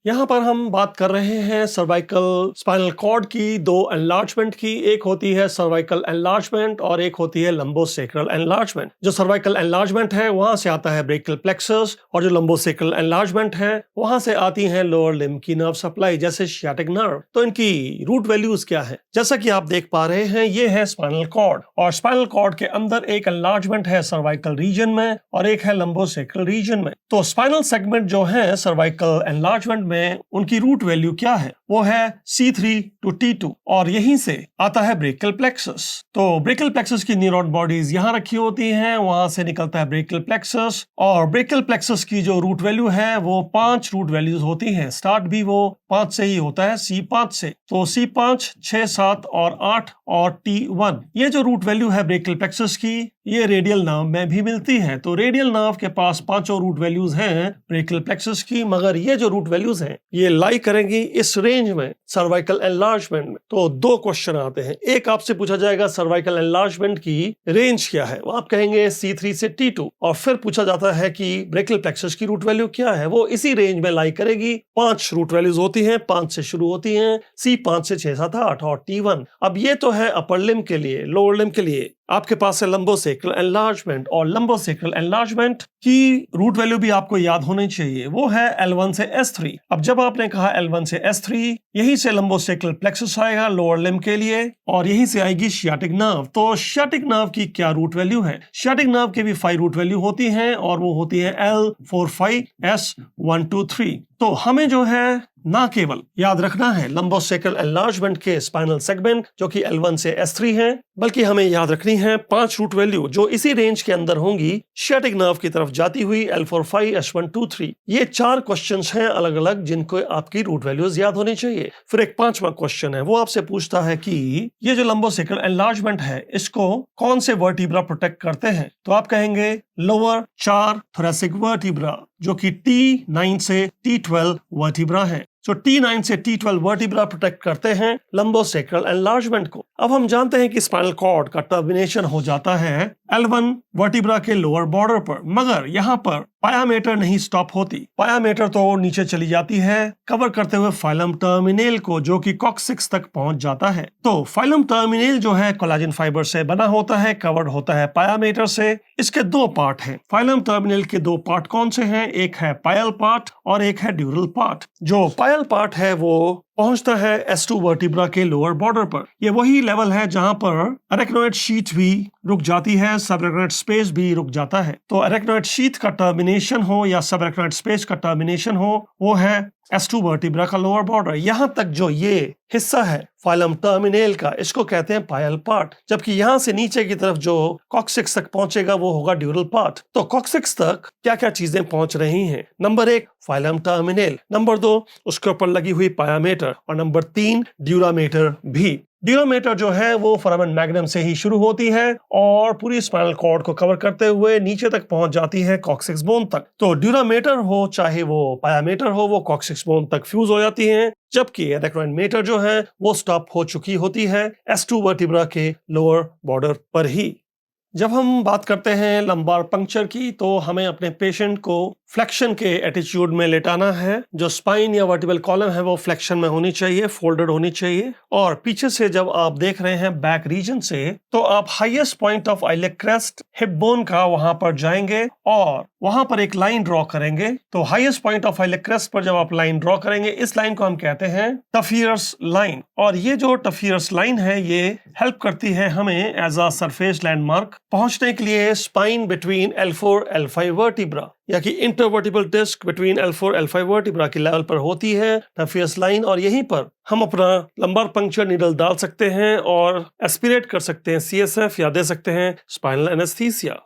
यहाँ पर हम बात कर रहे हैं सर्वाइकल स्पाइनल कॉर्ड की दो एनलार्जमेंट की। एक होती है सर्वाइकल एनलार्जमेंट और एक होती है लंबोसेक्रल एनलार्जमेंट। जो सर्वाइकल एनलार्जमेंट है वहां से आता है ब्रेकियल प्लेक्सस, और जो लंबोसेक्रल एनलार्जमेंट है वहां से आती है लोअर लिम्ब की नर्व सप्लाई जैसे शियाटिक नर्व। तो इनकी रूट वैल्यूज क्या है, जैसा कि आप देख पा रहे हैं ये है स्पाइनल कॉर्ड, और स्पाइनल कॉर्ड के अंदर एक एनलार्जमेंट है सर्वाइकल रीजन में और एक है लंबोसेक्रल रीजन में। तो स्पाइनल सेगमेंट जो है सर्वाइकल एनलार्जमेंट में उनकी रूट वैल्यू क्या है। वो है C3 to T2 और यहीं से आता है ब्रेकियल प्लेक्सस। तो ब्रेकियल प्लेक्सस की न्यूरॉन बॉडीज यहाँ रखी होती हैं, वहां से निकलता है ब्रेकियल प्लेक्सस और ब्रेकियल प्लेक्सस की जो रूट वैल्यू है वो 5 रूट वैल्यूज होती हैं। स्टार्ट भी वो 5 से ही होता है, C5 से। तो C5, 6, 7 और 8 और T1 ये जो रूट वैल्यू है ब्रेकियल प्लेक्सस की ये रेडियल नर्व में भी मिलती है। तो रेडियल नर्व के पास 5 रूट वैल्यूज हैं ब्रेकियल प्लेक्सस की, मगर ये जो रूट वैल्यूज हैं ये लाई करेंगी इस रेंज में सर्वाइकल एनलार्जमेंट में। तो 2 क्वेश्चन आते हैं। एक आपसे पूछा जाएगा सर्वाइकल एनलार्जमेंट की रेंज क्या है, वो आप कहेंगे C3 से T2 और फिर पूछा जाता है कि ब्रेकियल प्लेक्सस की रूट वैल्यू क्या है, वो इसी रेंज में लाई करेगी। 5 रूट वैल्यूज होती हैं, 5 से शुरू होती हैं, C5 से 6, 7, 8 और T1। अब ये तो है अपर लिम के लिए। लोअर लिम के लिए आपके पास है लंबोसेक्रल एनलार्जमेंट और लंबोसेक्रल एनलार्जमेंट की रूट वैल्यू भी आपको याद होनी चाहिए, वो है L1 से S3। अब जब आपने कहा L1 से S3, यहीं से लंबोसेक्रल प्लेक्सस आएगा लोअर लिम के लिए और यहीं से आएगी शियाटिक नर्व। तो शियाटिक नर्व की क्या रूट वैल्यू है? शियाटिक नर्व के भी 5 रूट वैल्यू होती हैं और वो होती है L4, 5, S1, 2, 3। तो हमें जो है ना केवल याद रखना है लंबोसेक्रल एनलार्जमेंट के स्पाइनल सेगमेंट जो कि L1 से S3 हैं, बल्कि हमें याद रखनी है 5 रूट वैल्यू जो इसी रेंज के अंदर होंगी शियाटिक नर्व की तरफ जाती हुई L4, 5, S1, 2, 3। ये 4 क्वेश्चंस हैं अलग अलग जिनको आपकी रूट वैल्यूज याद होनी चाहिए। फिर एक 5वां क्वेश्चन है, वो आपसे पूछता है कि ये जो लंबोसेक्रल एनलार्जमेंट है इसको कौन से वर्टिब्रा प्रोटेक्ट करते हैं? तो आप कहेंगे लोअर 4 थोरैसिक वर्टिब्रा जो कि T9 से T12 वर्टिब्रा है। तो T9 से T12 वर्टिब्रा प्रोटेक्ट करते हैं लंबोसेक्रल एनलार्जमेंट को। अब हम जानते हैं कि स्पाइनल कॉर्ड का टर्मिनेशन हो जाता है L1 वर्टिब्रा के लोअर बॉर्डर पर, मगर यहाँ पर पायामेटर नहीं स्टॉप होती। पायामेटर तो नीचे चली जाती है कवर करते हुए फाइलम टर्मिनेल को जो कि कॉक्सिक्स तक पहुंच जाता है। तो फाइलम टर्मिनेल जो है कोलाजन फाइबर से बना होता है, कवर्ड होता है पायामेटर से। इसके 2 पार्ट हैं। फाइलम टर्मिनेल के 2 पार्ट कौन से हैं? एक है पायल पार्ट और एक है ड्यूरल पार्ट। जो पायल पार्ट है वो पहुंचता है S2 वर्टिब्रा के लोअर बॉर्डर पर। ये वही लेवल है जहां पर अरेक्नोइड शीथ भी रुक जाती है, सबअरेक्नोइड स्पेस भी रुक जाता है। तो अरेक्नोइड शीथ का टर्मिनेशन हो या सबअरेक्नोइड स्पेस का टर्मिनेशन हो वो है S2 वर्टिब्रा का लोअर बॉर्डर। यहां तक जो ये हिस्सा है फाइलम टर्मिनेल का इसको कहते हैं पायल पार्ट, जबकि यहां से नीचे की तरफ जो कॉक्सिक्स तक पहुंचेगा वो होगा ड्यूरल पार्ट। तो कॉक्सिक्स तक क्या क्या चीजें पहुंच रही हैं? नंबर 1 फाइलम टर्मिनेल, नंबर 2 उसके ऊपर लगी हुई पायामेटर और नंबर 3 ड्यूरामेटर भी। ड्यूरामेटर जो है वो फोरामेन मैग्नम से ही शुरू होती है और पूरी स्पाइनल कॉर्ड को कवर करते हुए नीचे तक पहुंच जाती है कॉक्सिक्स बोन तक। तो ड्यूरामेटर हो चाहे वो पायामेटर हो वो कॉक्सिक्स बोन तक फ्यूज हो जाती हैं, जबकि अरेक्नोइड मेटर जो है वो स्टॉप हो चुकी होती है S2 वर्टिब्रा के लोअर बॉर्डर पर ही। जब हम बात करते हैं लंबार पंक्चर की तो हमें अपने पेशेंट को फ्लेक्शन के एटीट्यूड में लेटाना है। जो स्पाइन या वर्टिब्रल कॉलम है वो फ्लेक्शन में होनी चाहिए, फोल्डेड होनी चाहिए। और पीछे से जब आप देख रहे हैं बैक रीजन से तो आप highest point of iliac crest hip bone का वहां पर जाएंगे और वहां पर एक लाइन ड्रॉ करेंगे। तो highest point of iliac crest पर जब आप लाइन ड्रॉ करेंगे इस लाइन को हम कहते हैं टफियर्स लाइन। और ये जो टफियर्स लाइन है ये हेल्प करती है हमें एज अ सरफेस लैंडमार्क पहुंचने के लिए spine between L4, L5 vertebra या कि intervertebral disc between L4, L5 vertebra के लेवल पर होती है टफियस लाइन। और यहीं पर हम अपना लंबार पंक्चर नीडल डाल सकते हैं और एस्पिरेट कर सकते हैं CSF या दे सकते हैं स्पाइनल एनेस्थीसिया।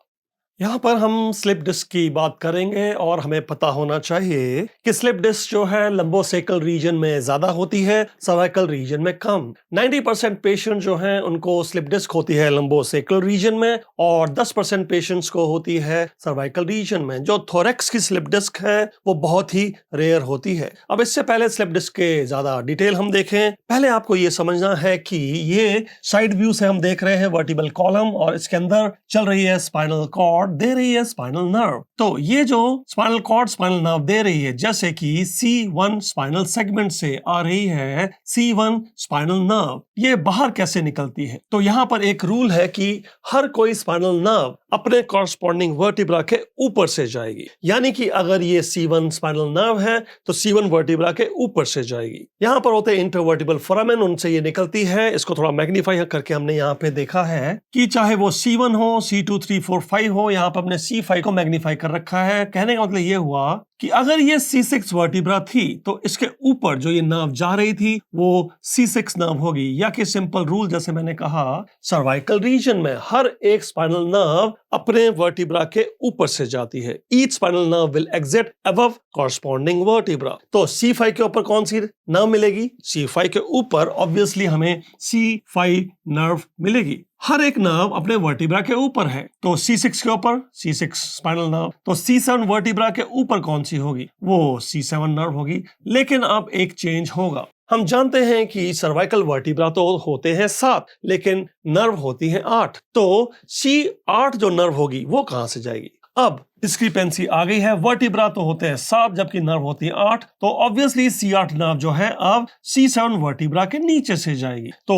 यहाँ पर हम स्लिप डिस्क की बात करेंगे और हमें पता होना चाहिए कि स्लिप डिस्क जो है लंबोसेक्रल रीजन में ज्यादा होती है, सर्वाइकल रीजन में कम। 90% पेशेंट जो हैं उनको स्लिप डिस्क होती है लंबोसेक्रल रीजन में और 10% पेशेंट्स को होती है सर्वाइकल रीजन में। जो थोरैक्स की स्लिप डिस्क है वो बहुत ही रेयर होती है। अब इससे पहले स्लिप डिस्क के ज्यादा डिटेल हम देखें, पहले आपको ये समझना है कि ये साइड व्यू से हम देख रहे हैं वर्टिब्रल कॉलम और इसके अंदर चल रही है स्पाइनल कॉर्ड, दे रही है स्पाइनल नर्व। तो ये जो स्पाइनल कॉर्ड स्पाइनल नर्व दे रही है जैसे कि C1 स्पाइनल सेगमेंट से आ रही है C1 स्पाइनल नर्व, ये बाहर कैसे निकलती है? तो यहाँ पर एक रूल है कि हर कोई स्पाइनल नर्व अपने कॉरस्पॉन्डिंग वर्टिब्रा के ऊपर से जाएगी। यानी कि अगर ये C1 स्पाइनल नर्व है तो C1 वर्टिब्रा के ऊपर से जाएगी। यहाँ पर होते हैं इंटरवर्टिब्रल फोरामेन, उनसे ये निकलती है। इसको थोड़ा मैग्नीफाई करके हमने यहाँ पे देखा है कि चाहे वो C1 हो, C2, 3, 4, 5 हो, यहाँ पर हमने C5 को मैग्नीफाई कर रखा है। कहने का मतलब ये हुआ कि अगर ये C6 वर्टिब्रा थी तो इसके ऊपर जो ये नर्व जा रही थी वो C6 नर्व होगी, या कि सिंपल रूल जैसे मैंने कहा सर्वाइकल रीजन में हर एक स्पाइनल नर्व अपने वर्टिब्रा के ऊपर से जाती है। Each spinal nerve will exit above corresponding vertebra. तो C5 के ऊपर कौन सी नर्व मिलेगी? C5 के ऊपर ऑब्वियसली हमें C5 नर्व मिलेगी। हर एक नर्व अपने वर्टिब्रा के ऊपर है, तो C6 के ऊपर C6 स्पाइनल नर्व, तो C7 वर्टिब्रा के ऊपर कौन सी होगी? वो C7 नर्व होगी। लेकिन अब एक चेंज होगा। हम जानते हैं कि सर्वाइकल वर्टिब्रा तो होते हैं 7, लेकिन नर्व होती हैं 8, तो C8 जो नर्व होगी वो कहां से जाएगी? अब डिस्क्रिपेंसी आ गई है। वर्टिब्रा तो होते हैं 7 जबकि नर्व होती है 8, तो ऑब्वियसली C8 नर्व जो है अब C7 वर्टिब्रा के नीचे से जाएगी। तो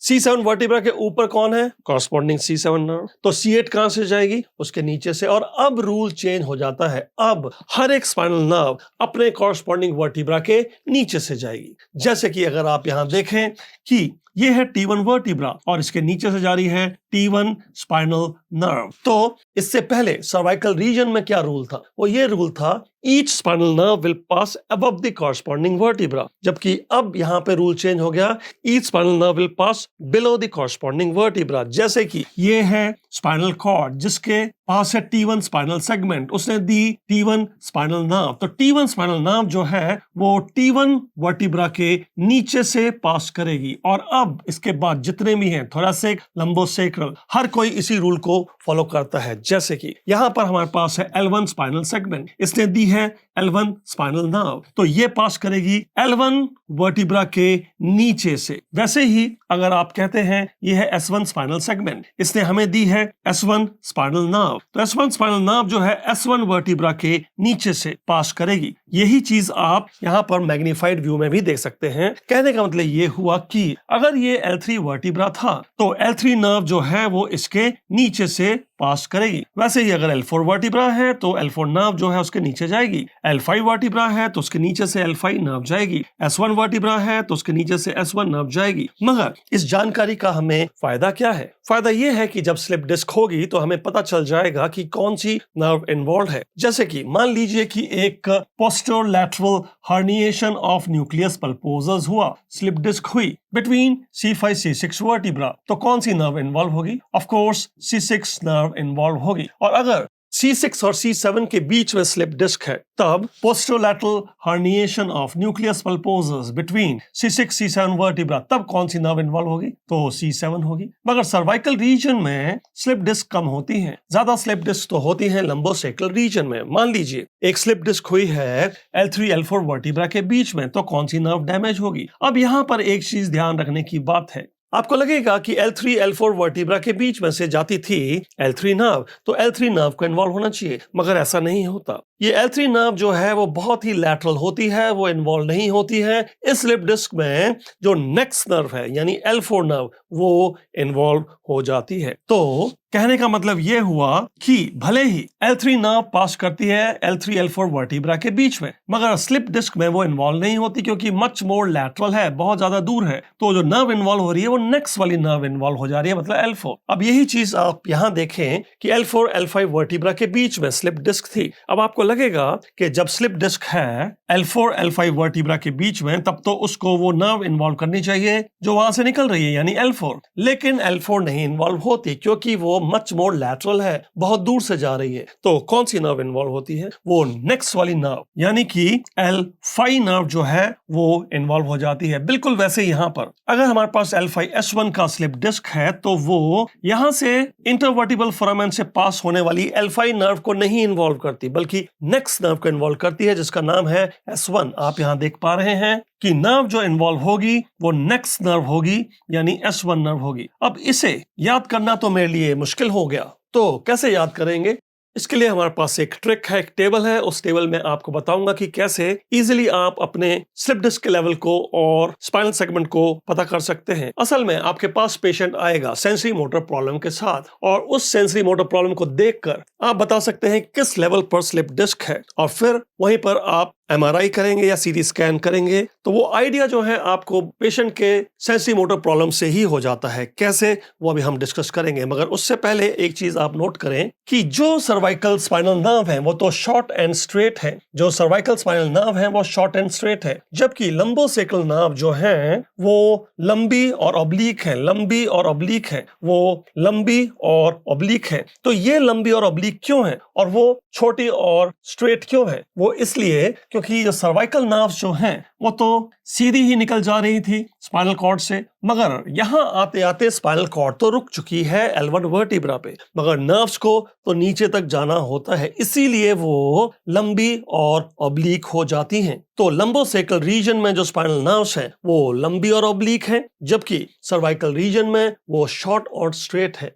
C7 वर्टिब्रा के ऊपर कौन है? Corresponding C7 nerve. तो C8 कहां से जाएगी? उसके नीचे से। और अब रूल चेंज हो जाता है, अब हर एक स्पाइनल नर्व अपने कॉरस्पॉन्डिंग वर्टिब्रा के नीचे से जाएगी। जैसे कि अगर आप यहां देखें कि ये है T1 वर्टिब्रा और इसके नीचे से जा रही है T1 स्पाइनल नर्व। तो इससे पहले सर्वाइकल रीजन में क्या रूल था? वो ये रूल था each spinal nerve will pass above the corresponding vertebra, जबकि अब यहां पे रूल चेंज हो गया, each spinal nerve will pass below the corresponding vertebra. जैसे कि ये है स्पाइनल कॉर्ड जिसके पास है T1 स्पाइनल सेगमेंट, उसने दी T1 स्पाइनल नर्व, तो T1 स्पाइनल नर्व जो है वो T1 वर्टिब्रा के नीचे से पास करेगी। और अब इसके बाद जितने भी हैं थोरैसिक, लंबोसेक्रल, हर कोई इसी रूल को फॉलो करता है। जैसे कि यहां पर हमारे पास है L1 स्पाइनल सेगमेंट, इसने दी है L1 स्पाइनल नर्व, तो ये पास करेगी L1 वर्टिब्रा के नीचे से। वैसे ही अगर आप कहते हैं ये है S1 स्पाइनल सेगमेंट, इसने हमें दी है S1 स्पाइनल नर्व, तो S1 स्पाइनल नर्व जो है S1 वर्टिब्रा के नीचे से पास करेगी। यही चीज आप यहां पर मैग्नीफाइड व्यू में भी देख सकते हैं। कहने का मतलब ये हुआ कि अगर ये L3 वर्टिब्रा था तो L3 नर्व जो है वो इसके नीचे से पास करेगी। वैसे ही अगर L4 वर्टिब्रा है तो L4 नर्व जो है उसके नीचे जाएगी, L5 वर्टिब्रा है तो उसके नीचे से L5 नर्व जाएगी, S1 वर्टिब्रा है तो उसके नीचे से S1 नर्व जाएगी। मगर इस जानकारी का हमें फायदा क्या है? फायदा यह है कि जब स्लिप डिस्क होगी तो हमें पता चल जाएगा कि कौन सी नर्व इन्वॉल्व है। जैसे कि मान लीजिए कि एक पोस्टरलैटरल हर्निएशन ऑफ न्यूक्लियस पल्पोसस हुआ, स्लिप डिस्क हुई बिटवीन C5 C6 वर्टिब्रा, तो कौन सी नर्व इन्वॉल्व होगी? Of course C6 nerve involve होगी। और अगर C6 और C7 के बीच में स्लिप डिस्क है तब posterolateral herniation of nucleus pulposus between C6 C7 vertebra, तब कौन सी नर्व इन्वॉल्व होगी? तो C7 होगी। मगर सर्वाइकल रीजन में स्लिप डिस्क कम होती हैं, ज्यादा स्लिप डिस्क तो होती हैं लंबोसेक्रल रीजन में। मान लीजिए एक स्लिप डिस्क हुई है L3 L4 वर्टिब्रा के बीच में, तो कौन सी नर्व डैमेज होगी? अब यहाँ पर एक चीज ध्यान रखने की बात है, आपको लगेगा कि L3 L4 वर्टिब्रा के बीच में से जाती थी L3 नर्व, तो L3 नर्व को इन्वॉल्व होना चाहिए, मगर ऐसा नहीं होता। ये L3 नर्व जो है वो बहुत ही लैटरल होती है, वो इन्वॉल्व नहीं होती है। इस स्लिप डिस्क में जो नेक्स्ट नर्व है यानी L4 नर्व वो इन्वॉल्व हो जाती है। तो कहने का मतलब ये हुआ कि भले ही L3 नर्व पास करती है L3 L4 वर्टिब्रा के बीच में, मगर स्लिप डिस्क में वो इन्वॉल्व नहीं होती क्योंकि मच मोर लैटरल है, बहुत ज्यादा दूर है। तो जो नर्व इन्वॉल्व हो रही है वो नेक्स्ट वाली नर्व इन्वॉल्व हो जा रही है, मतलब L4। अब यही चीज आप यहाँ देखें कि L4 L5 वर्टिब्रा के बीच में स्लिप डिस्क थी। अब आपको लगेगा कि जब स्लिप डिस्क है L4 L5 वर्टिब्रा के बीच में तब तो उसको वो नर्व इन्वॉल्व करनी चाहिए जो वहां से निकल रही है यानी L4, लेकिन L4 नहीं इन्वॉल्व होती क्योंकि वो मच मोर लैटरल है, बहुत दूर से जा रही है। तो कौन सी नर्व इन्वॉल्व होती है? वो नेक्स्ट वाली नर्व यानी कि L5 नर्व जो है वो इन्वॉल्व हो जाती है। बिल्कुल वैसे यहाँ पर अगर हमारे पास L5 S1 का स्लिप डिस्क है तो वो यहाँ से इंटरवर्टिबल फोरामेन से पास होने वाली L5 नर्व को नहीं इन्वॉल्व करती बल्कि नेक्स्ट नर्व को इन्वॉल्व करती है जिसका नाम है S1। आप यहाँ देख पा रहे हैं कि नर्व जो इन्वॉल्व होगी वो नेक्स्ट नर्व होगी यानी S1 नर्व होगी। अब इसे याद करना तो मेरे लिए मुश्किल हो गया, तो कैसे याद करेंगे? इसके लिए हमारे पास एक ट्रिक है, एक टेबल है। उस टेबल में आपको बताऊंगा कि कैसे इजीली आप अपने स्लिप डिस्क के लेवल को और स्पाइनल सेगमेंट को पता कर सकते हैं। असल में आपके पास पेशेंट आएगा सेंसरी मोटर प्रॉब्लम के साथ और उस सेंसरी मोटर प्रॉब्लम को देखकर आप बता सकते हैं किस लेवल पर स्लिप डिस्क है और फिर वहीं पर आप एमआरआई करेंगे या सीटी स्कैन करेंगे तो वो आइडिया जो है आपको पेशेंट के सेंसरी मोटर प्रॉब्लम से ही हो जाता है। कैसे, वो अभी हम डिस्कस करेंगे, मगर उससे पहले एक चीज आप नोट करें कि जो सर्वाइकल स्पाइनल नर्व है वो तो शॉर्ट एंड स्ट्रेट है, जो सर्वाइकल स्पाइनल नर्व है वो शॉर्ट एंड स्ट्रेट है, जबकि लंबोसेकल नर्व जो है वो लंबी और ऑब्लिक है, लंबी और ऑब्लिक है, वो लंबी और ऑब्लिक है। तो ये लंबी और ऑब्लिक क्यों है और वो छोटी और स्ट्रेट क्यों है? वो इसलिए क्योंकि जो सर्वाइकल नर्व्स जो हैं वो तो सीधी ही निकल जा रही थी स्पाइनल कॉर्ड से, मगर यहां आते आते स्पाइनल कॉर्ड तो रुक चुकी है L1 वर्टिब्रा पे, मगर नर्व्स को तो नीचे तक जाना होता है, इसीलिए वो लंबी और ऑब्लिक हो जाती हैं। तो लंबोसेकल रीजन में जो स्पाइनल नर्व्स हैं वो लंबी और ऑब्लिक है, जबकि सर्वाइकल रीजन में वो शॉर्ट और स्ट्रेट है।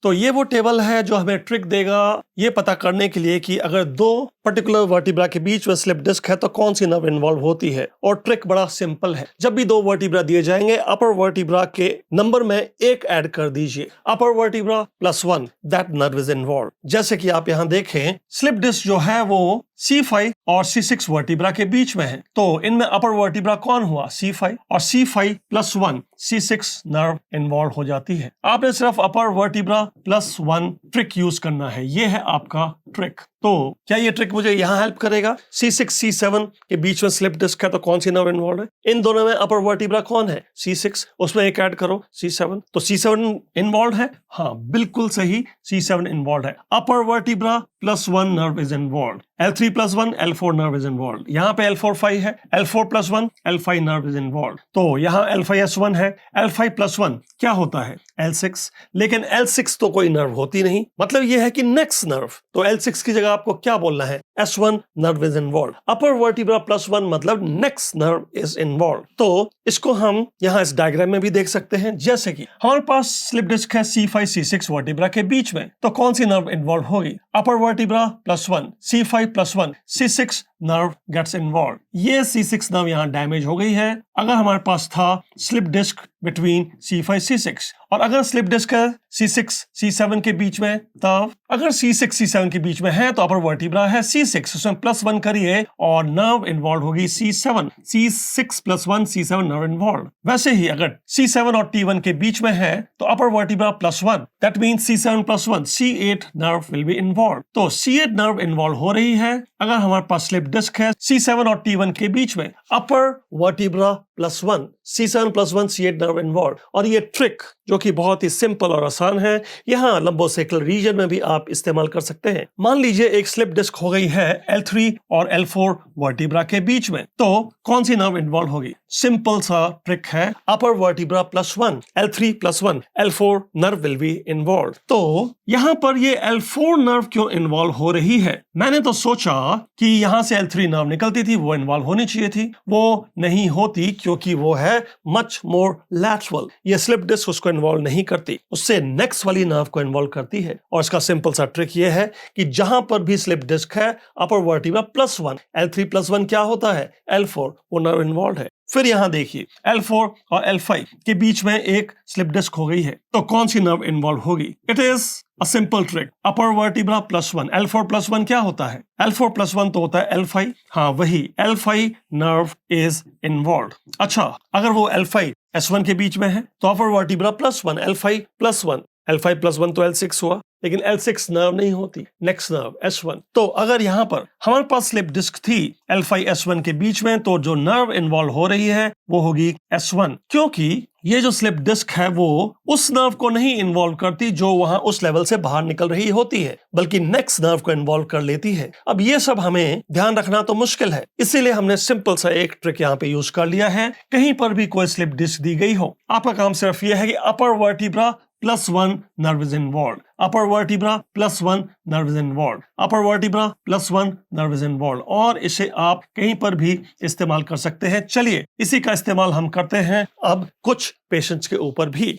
तो ये वो टेबल है जो हमें ट्रिक देगा ये पता करने के लिए कि अगर दो पर्टिकुलर वर्टिब्रा के बीच में स्लिप डिस्क है तो कौन सी नर्व इन्वॉल्व होती है। और ट्रिक बड़ा सिंपल है, जब भी दो वर्टिब्रा दिए जाएंगे अपर वर्टिब्रा के नंबर में एक ऐड कर दीजिए, upper vertebra +1, that nerve is involve. जैसे कि आप यहाँ देखें स्लिप डिस्क जो है वो C5 और C6 वर्टिब्रा के बीच में है, तो इनमें अपर वर्टिब्रा कौन हुआ? C5, और C5 +1 C6 नर्व इन्वॉल्व हो जाती है। आपने सिर्फ अपर वर्टिब्रा +1 ट्रिक यूज करना है, ये है आपका ट्रिक। तो क्या ये ट्रिक मुझे यहाँ हेल्प करेगा? C6 C7 के बीच में स्लिप डिस्क है तो कौन सी नर्व इन्वॉल्व है? इन दोनों में अपर वर्टिब्रा कौन है? C6, उसमें एक ऐड करो C7, तो C7 इन्वॉल्व है। हाँ बिल्कुल सही, C7 इन्वॉल्व है। Upper vertebra +1 nerve is involve, L3 +1 L4 nerve is involve, यहाँ पे L4 5 है, L4 +1 L5 nerve is involve, तो यहाँ L5 S1 है, L5 +1 क्या होता है? L6, लेकिन L6 तो कोई नर्व होती नहीं, मतलब ये है कि नेक्स्ट नर्व, तो L6 की जगह आपको क्या बोलना है? S1 nerve is involve. Upper vertebra +1 मतलब नेक्स्ट नर्व इज इन्वॉल्व। तो इसको हम यहाँ इस डायग्राम में भी देख सकते हैं, जैसे कि हमारे पास स्लिप डिस्क है C5 C6 वर्टिब्रा के बीच में, तो कौन सी नर्व इन्वॉल्व होगी? Upper vertebra +1 C5 +1 C6 nerve gets involve. ये C6 नर्व यहाँ डैमेज हो गई है। अगर हमारे पास था slip disc between C5 C6, और अगर स्लिप डिस्क है C6 C7 के बीच में, तब अगर C6 C7 के बीच में है तो अपर वर्टिब्रा है C6, उसमें +1 करिए और नर्व इन्वॉल्व होगी C7, C6 +1 C7 nerve involve. वैसे ही अगर C7 और T1 के बीच में है तो upper vertebra +1, that means C7 +1 C8 nerve will be involve. तो C8 नर्व इन्वॉल्व हो रही है अगर हमारे पास स्लिप डिस्क है C7 और T1 के बीच में, अपर vertebra +1 C7 +1 C8 nerve involve. और ये ट्रिक जो कि बहुत ही सिंपल और आसान है, यहाँ लंबोसेकल रीजन में भी आप इस्तेमाल कर सकते हैं। मान लीजिए एक स्लिप डिस्क हो गई है L3 और L4 वर्टिब्रा के बीच में, तो कौन सी नर्व इन्वॉल्व होगी? सिंपल सा ट्रिक है, upper vertebra +1 L3 +1 L4 nerve will be involve. तो यहाँ पर ये L4 नर्व क्यों इन्वॉल्व हो रही है? मैंने तो सोचा कि यहाँ से L3 नर्व निकलती थी, वो इन्वॉल्व होनी चाहिए थी, वो नहीं होती क्योंकि वो है मच मोर लैटरल। ये स्लिप डिस्क उसको इन्वॉल्व नहीं करती, उससे नेक्स्ट वाली नर्व को इन्वॉल्व करती है। और इसका सिंपल सा ट्रिक ये है कि जहां पर भी स्लिप डिस्क है अपर वर्टिब्रा +1 L3 +1 क्या होता है? L4, वो नर्व इन्वॉल्व है। फिर यहां देखिए L4 और L5 के बीच में एक स्लिप डिस्क हो गई है, तो कौन सी नर्व इन्वॉल्व होगी? It is a simple trick, upper vertebra +1 L4 +1 क्या होता है? L4 +1 तो होता है L5, हाँ वही L5 नर्व इज इन्वॉल्व। अच्छा, अगर वो L5 S1 के बीच में है तो अपर वर्टिब्रा +1 L5 +1, L5 +1 तो L6 हुआ, लेकिन L6 नर्व नहीं होती, नेक्स्ट नर्व S1। तो अगर यहाँ पर हमारे पास स्लिप डिस्क थी L5 S1 के बीच में, तो जो नर्व इन्वॉल्व हो रही है वो होगी S1, क्योंकि ये जो स्लिप डिस्क है वो उस नर्व को नहीं इन्वॉल्व करती जो वहां उस लेवल से बाहर निकल रही होती है, बल्कि नेक्स्ट नर्व को इन्वॉल्व कर लेती है। अब ये सब हमें ध्यान रखना तो मुश्किल है, इसीलिए हमने सिंपल सा एक ट्रिक यहाँ पे यूज कर लिया है। कहीं पर भी कोई स्लिप डिस्क दी गई हो, आपका काम सिर्फ ये है कि अपर vertebra +1 nerve is involved, upper vertebra +1 nerve is involved, upper vertebra +1 nerve is involved, और इसे आप कहीं पर भी इस्तेमाल कर सकते हैं। चलिए इसी का इस्तेमाल हम करते हैं अब कुछ पेशेंट्स के ऊपर भी।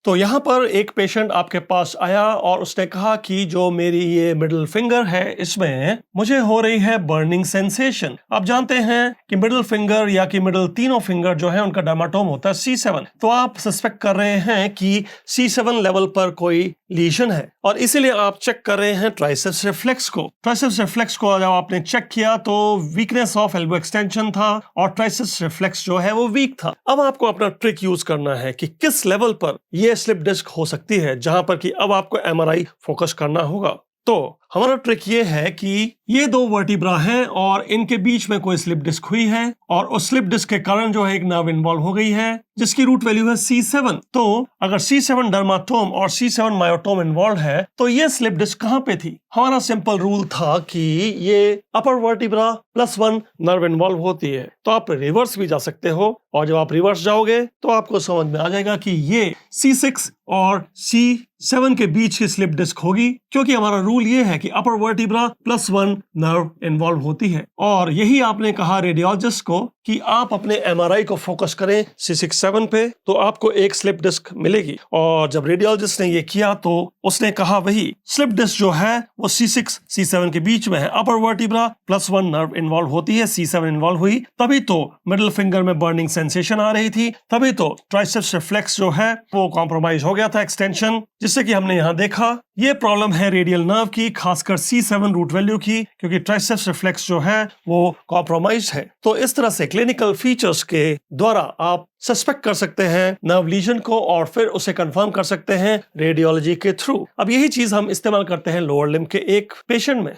तो यहाँ पर एक पेशेंट आपके पास आया और उसने कहा कि जो मेरी ये मिडिल फिंगर है इसमें मुझे हो रही है बर्निंग सेंसेशन। आप जानते हैं कि मिडिल फिंगर या कि मिडिल तीनों फिंगर जो है उनका डर्माटोम होता है C7। तो आप सस्पेक्ट कर रहे हैं कि C7 लेवल पर कोई लीजन है और इसीलिए आप चेक कर रहे हैं ट्राइसेप्स रिफ्लेक्स को। ट्राइसेप्स रिफ्लेक्स को जब आपने चेक किया तो वीकनेस ऑफ एल्बो एक्सटेंशन था और ट्राइसेप्स रिफ्लेक्स जो है वो वीक था। अब आपको अपना ट्रिक यूज करना है कि किस लेवल पर ये स्लिप डिस्क हो सकती है, जहां पर कि अब आपको MRI फोकस करना होगा। तो हमारा ट्रिक ये है कि ये दो वर्टिब्रा हैं और इनके बीच में कोई स्लिप डिस्क हुई है और उस स्लिप डिस्क के कारण जो है एक नर्व इन्वॉल्व हो गई है जिसकी रूट वैल्यू है C7। तो अगर C7 डर्माटोम और C7 मायोटोम इन्वॉल्व है तो ये स्लिप डिस्क कहां पे थी? हमारा सिंपल रूल था कि ये अपर वर्टिब्रा +1 नर्व इन्वॉल्व होती है। तो आप रिवर्स भी जा सकते हो और जब आप रिवर्स जाओगे तो आपको समझ में आ जाएगा कि ये C6 और C7 के बीच की स्लिप डिस्क होगी, क्योंकि हमारा रूल ये है कि अपर वर्टिब्रा +1 नर्व इन्वॉल्व होती है। और यही आपने कहा रेडियोलॉजिस्ट को कि आप अपने MRI को फोकस करें C6-7 पे तो आपको एक स्लिप डिस्क मिलेगी। और जब रेडियोलॉजिस्ट ने ये किया तो उसने कहा वही स्लिप डिस्क जो है वो C6 C7 के बीच में है। अपर वर्टिब्रा +1 नर्व इन्वॉल्व होती है, C7 इन्वॉल्व हुई, तभी तो मिडिल फिंगर में बर्निंग सेंसेशन आ रही थी, तभी तो ट्राइसेप्स रिफ्लेक्स जो है वो कॉम्प्रोमाइज हो गया था एक्सटेंशन, जिससे कि हमने यहाँ देखा ये प्रॉब्लम है रेडियल नर्व की, खासकर C7 रूट वैल्यू की, क्योंकि ट्राइसेप्स रिफ्लेक्स जो है वो कॉम्प्रोमाइज है। तो इस तरह से क्लिनिकल फीचर्स के द्वारा आप सस्पेक्ट कर सकते हैं नर्व लीजन को और फिर उसे कंफर्म कर सकते हैं रेडियोलॉजी के थ्रू। अब यही चीज हम इस्तेमाल करते हैं लोअर लिम्ब के एक पेशेंट में।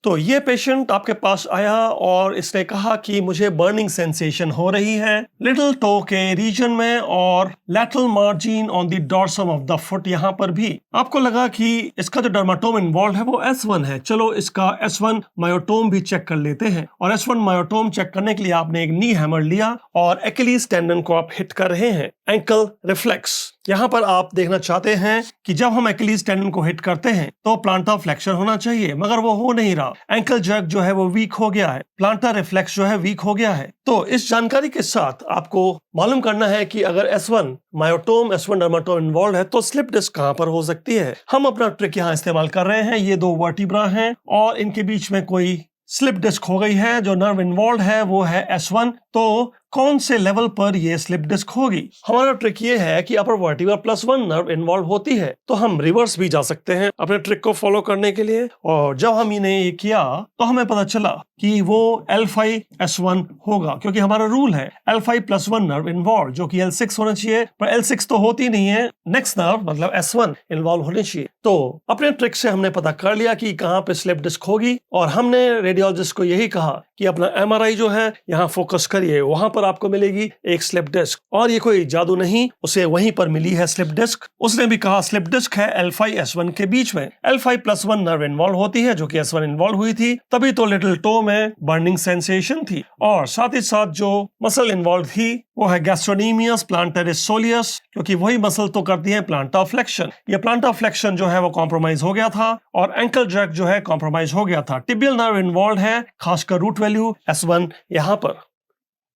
तो ये पेशेंट आपके पास आया और इसने कहा कि मुझे बर्निंग सेंसेशन हो रही है लिटिल टो के रीजन में और lateral margin on the dorsum of the foot. यहाँ पर भी आपको लगा कि इसका जो डर्माटोम इन्वॉल्व है वो S1 है। चलो इसका S1 मायोटोम भी चेक कर लेते हैं। और S1 मायोटोम चेक करने के लिए आपने एक नी हैमर लिया और एक्किलीज टेंडन को आप हिट कर रहे हैं। एंकल रिफ्लेक्स, यहाँ पर आप देखना चाहते हैं कि जब हम एक्किलीज टेंडन को हिट करते हैं तो प्लांटर फ्लेक्शन होना चाहिए, मगर वो हो नहीं रहा। एंकल जर्क जो है वो वीक हो गया है, प्लांटर रिफ्लेक्स जो है वीक हो गया है। तो इस जानकारी के साथ आपको मालूम करना है कि अगर S1 myotome S1 dermatome involve है तो स्लिप डिस्क कहां पर हो सकती है। हम अपना ट्रिक यहाँ इस्तेमाल कर रहे हैं। ये दो वर्टिब्रा हैं और इनके बीच में कोई स्लिप डिस्क हो गई है, जो नर्व इन्वॉल्व है वो है S1। तो कौन से लेवल पर ये स्लिप डिस्क होगी? हमारा ट्रिक ये है कि अपर वर्टिब्रा +1 नर्व इन्वॉल्व होती है, तो हम रिवर्स भी जा सकते हैं अपने ट्रिक को फॉलो करने के लिए। और जब हम इन्हें ये किया तो हमें पता चला कि वो L5-S1 होगा, क्योंकि हमारा रूल है L5+1 नर्व इन्वॉल्व, जो कि L6 होना चाहिए, पर L6 तो होती नहीं है। नेक्स्ट नर्व मतलब S1 इन्वॉल्व होनी चाहिए। तो अपने ट्रिक से हमने पता कर लिया कि कहाँ पे स्लिप डिस्क होगी और हमने रेडियोलॉजिस्ट को यही कहा कि अपना MRI जो है यहाँ फोकस करिए, वहां पर आपको मिलेगी एक स्लिप डिस्क। और ये कोई जादू नहीं, उसे वहीं पर मिली है स्लिप डिस्क। उसने भी कहा स्लिप डिस्क है L5-S1 के बीच में। L5+1 नर्व इन्वॉल्व होती है, जो कि S1 इन्वॉल्व हुई थी, तभी तो लिटिल टो में बर्निंग सेंसेशन थी। और साथ ही साथ जो मसल इन्वॉल्व थी वो है गैस्ट्रोनीमियस प्लांटरिस सोलियस, क्योंकि वही मसल तो करती है प्लांटर फ्लेक्शन। ये प्लांटर फ्लेक्शन जो है वो कॉम्प्रोमाइज हो गया था और एंकल जर्क जो है कॉम्प्रोमाइज हो गया था। टिबियल नर्व इन्वॉल्व है, खासकर रूट वैल्यू S1।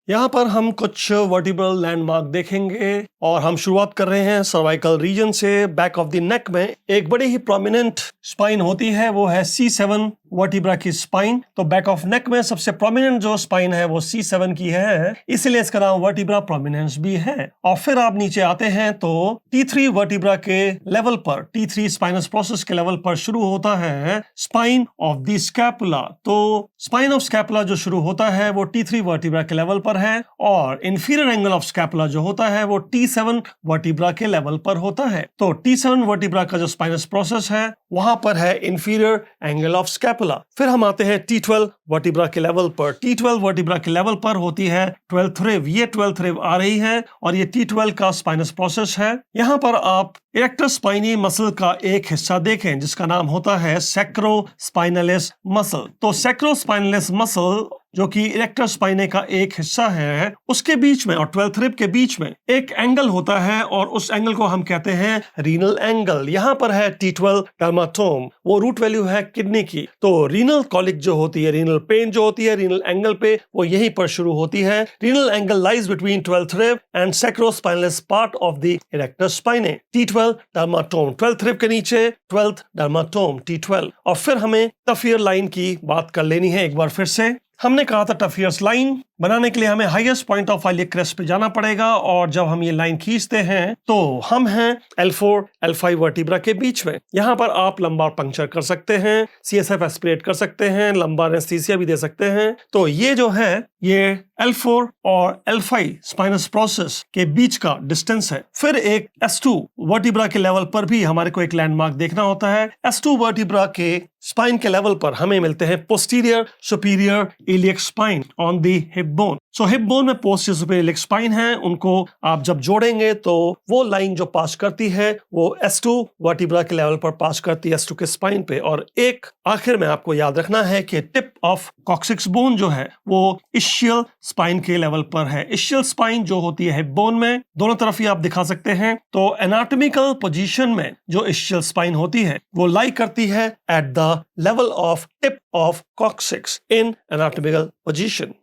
यहाँ पर हम कुछ वर्टिब्रल लैंडमार्क देखेंगे और हम शुरुआत कर रहे हैं सर्वाइकल रीजन से। बैक ऑफ द नेक में एक बड़ी ही प्रोमिनेंट स्पाइन होती है, वो है C7 वर्टिब्रा की स्पाइन। तो बैक ऑफ नेक में सबसे प्रोमिनेंट जो स्पाइन है वो C7 की है, इसलिए इसका नाम वर्टिब्रा प्रोमिनेंस भी है। और फिर आप नीचे आते हैं तो T3 वर्टिब्रा के लेवल पर, T3 स्पाइनस प्रोसेस के लेवल पर शुरू होता है स्पाइन ऑफ द स्कैपुला। तो स्पाइन ऑफ स्कैपुला जो शुरू होता है वो T3 वर्टिब्रा के लेवल पर है और इंफीरियर एंगल ऑफ स्कैपुला जो होता है वो T7 वर्टिब्रा के लेवल पर होता है। तो T7 वर्टिब्रा का जो स्पाइनस प्रोसेस है वहां पर है इंफीरियर एंगल ऑफ स्कैपुला। फिर हम आते हैं T12 वर्टिब्रा के लेवल पर। T12 वर्टिब्रा के लेवल पर होती है 12th रिब। ये 12th रिब आ रही है और ये T12 का स्पाइनस प्रोसेस है। यहाँ पर आप इरेक्टर स्पाइनी मसल का एक हिस्सा देखें जिसका नाम होता है सैक्रोस्पाइनलिस मसल। तो सैक्रोस्पाइनलिस मसल जो कि इरेक्टर स्पाइने का एक हिस्सा है, उसके बीच में और 12th रिब के बीच में एक एंगल होता है और उस एंगल को हम कहते हैं रीनल एंगल। यहाँ पर है T12 डर्माटोम, वो रूट वैल्यू है किडनी की। तो रीनल कॉलिक जो होती है, रीनल पेन जो होती है रीनल एंगल पे, वो यहीं पर शुरू होती है। Renal angle lies between 12th rib and sacrospinal part of the erector spinae. T12 dermatome, 12th rib के नीचे 12th डर्माटोम T12। और फिर हमें टफियर लाइन की बात कर लेनी है एक बार फिर से। हमने कहा था टफियर्स लाइन बनाने के लिए हमें highest point of iliac crest पे जाना पड़ेगा, और जब हम ये लाइन खींचते हैं तो हम हैं L4 L5 वर्टिब्रा के बीच में। यहाँ पर आप लंबार पंक्चर कर सकते हैं, CSF एस्पिरेट कर सकते हैं, लंबार एनेस्थीसिया भी दे सकते हैं। तो ये जो है ये L4 और L5 स्पाइनस प्रोसेस के बीच का डिस्टेंस है। फिर एक S2 वर्टिब्रा के लेवल पर भी हमारे को एक लैंडमार्क देखना होता है। S2 वर्टिब्रा के स्पाइन के लेवल पर हमें मिलते हैं posterior superior iliac spine on the hip bone. So hip bone में पोस्टीरियर सुपीरियर इलियक स्पाइन है, उनको आप जब जोड़ेंगे तो वो लाइन जो पास करती है वो S2 वर्टिब्रा के लेवल पर पास करती है S2 के स्पाइन पे। और एक आखिर में आपको याद रखना है कि टिप ऑफ कॉक्सिक्स बोन जो है वो इशियल स्पाइन के लेवल पर है। इशियल स्पाइन जो होती है हिप बोन में, दोनों तरफ ही आप दिखा सकते हैं। तो एनाटॉमिकल पोजीशन में जो इशियल स्पाइन होती है वो लाई करती है at the level of tip of coccyx in anatomical position।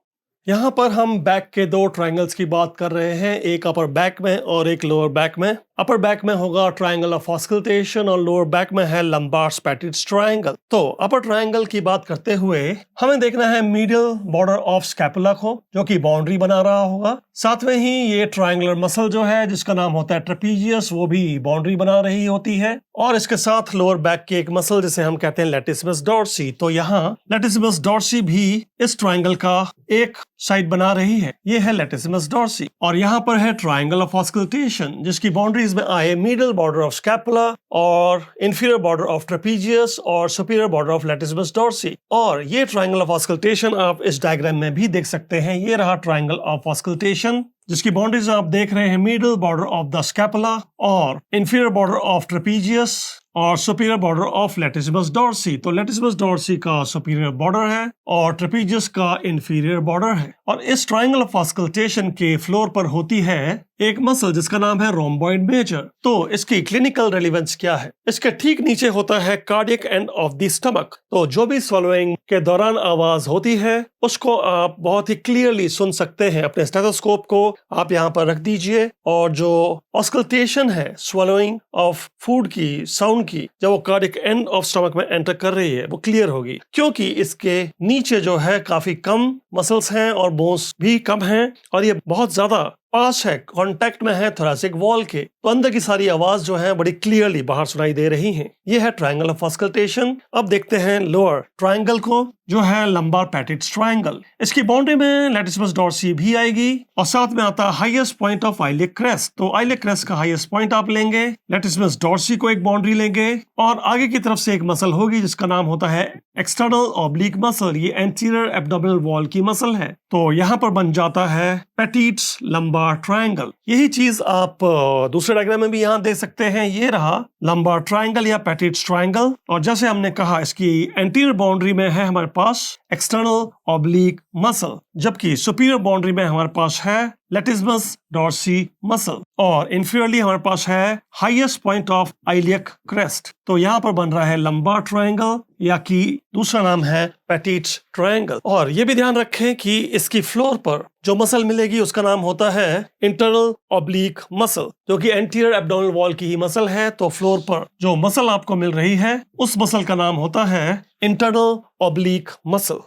यहाँ पर हम बैक के दो ट्रायंगल्स की बात कर रहे हैं, एक अपर बैक में और एक लोअर बैक में। अपर बैक में होगा ट्रायंगल ऑफ ऑस्कल्टेशन और लोअर बैक में है लंबार स्पैटिट्स ट्रायंगल। तो अपर ट्रायंगल की बात करते हुए हमें देखना है मीडियल बॉर्डर ऑफ स्कैपुला को, जो कि बाउंड्री बना रहा होगा। साथ में ही ये ट्रायंगुलर मसल जो है जिसका नाम होता है ट्रेपीजियस, वो भी बाउंड्री बना रही होती है। और इसके साथ लोअर बैक की एक मसल जिसे हम कहते हैं लैटिसिमस डॉर्सी। तो यहाँ लैटिसिमस डॉर्सी भी इस ट्रायंगल का एक साइड बना रही है, ये है लैटिसिमस डॉर्सी। और यहाँ पर है ट्रायंगल ऑफ ऑस्कल्टेशन जिसकी बाउंड्रीज में आए मिडल बॉर्डर ऑफ स्कैपुला और इंफीरियर बॉर्डर ऑफ ट्रेपीजियस और superior border of latissimus dorsi. और ये ट्रायंगल ऑफ ऑस्कल्टेशन आप इस डायग्राम में भी देख सकते हैं। ये रहा ट्रायंगल ऑफ ऑस्कल्टेशन जिसकी बाउंड्रीज आप देख रहे हैं middle border of the scapula और इंफीरियर बॉर्डर ऑफ ट्रेपीजियस और superior border of latissimus dorsi. तो लैटिसिमस डॉर्सी का सुपीरियर बॉर्डर है और ट्रेपीजियस का इंफीरियर बॉर्डर है। और इस ट्रायंगल ऑफ ऑस्कल्टेशन के फ्लोर पर होती है एक मसल जिसका नाम है रोम्बॉइड मेजर। तो इसकी क्लिनिकल रेलेवेंस क्या है? इसके ठीक नीचे होता है cardiac end of the stomach. तो जो भी स्वॉलोइंग के दौरान आवाज होती है उसको आप बहुत ही क्लियरली सुन सकते हैं। अपने स्टेथोस्कोप को आप यहाँ पर रख दीजिए और जो ऑस्कल्टेशन है स्वॉलोइंग ऑफ फूड की साउंड की, जब वो कार्डियक एंड ऑफ स्टमक में एंटर कर रही है वो क्लियर होगी, क्योंकि इसके नीचे जो है काफी कम मसल्स हैं और बोन्स भी कम हैं और ये बहुत ज्यादा पास है, कांटेक्ट में है थोरैसिक वॉल के। तो अंदर की सारी आवाज जो है बड़ी क्लियरली बाहर सुनाई दे रही है। ये है ट्रायंगल ऑफ ऑस्कल्टेशन। अब देखते हैं लोअर ट्रायंगल को जो है लंबार पैटिट्स ट्रायंगल। इसकी बाउंड्री में लैटिसिमस डॉर्सी भी आएगी और साथ में आता है highest point of iliac crest. तो आइलियक क्रेस्ट का हाईएस्ट पॉइंट आप लेंगे, लैटिसिमस डॉर्सी को एक बाउंड्री लेंगे और आगे की तरफ से एक मसल होगी जिसका नाम होता है एक्सटर्नल ऑब्लिक मसल। ये एंटीरियर एब्डोमिनल वॉल की मसल है। तो यहाँ पर बन जाता है पैटिट्स लंबार ट्रायंगल। यही चीज आप दूसरे डायग्राम में भी यहाँ देख सकते हैं। ये रहा लंबार ट्रायंगल या पैटिट्स ट्रायंगल। और जैसे हमने कहा इसकी एंटीरियर बाउंड्री में है हमारे पास एक्सटर्नल ऑब्लिक मसल, जबकि सुपीरियर बाउंड्री में हमारे पास है लैटिसिमस डॉर्सी मसल और इंफीरियरली हमारे पास है highest point of iliac crest. तो यहाँ पर बन रहा है लंबार ट्रायंगल या कि दूसरा नाम है पैटिट्स ट्रायंगल। और ये भी ध्यान रखें कि इसकी फ्लोर पर जो मसल मिलेगी उसका नाम होता है इंटरनल ऑब्लिक मसल, जो कि एंटीरियर एब्डोमिनल वॉल की ही मसल है। तो फ्लोर पर जो मसल आपको मिल रही है उस मसल का नाम होता है इंटरनल ऑब्लिक मसल।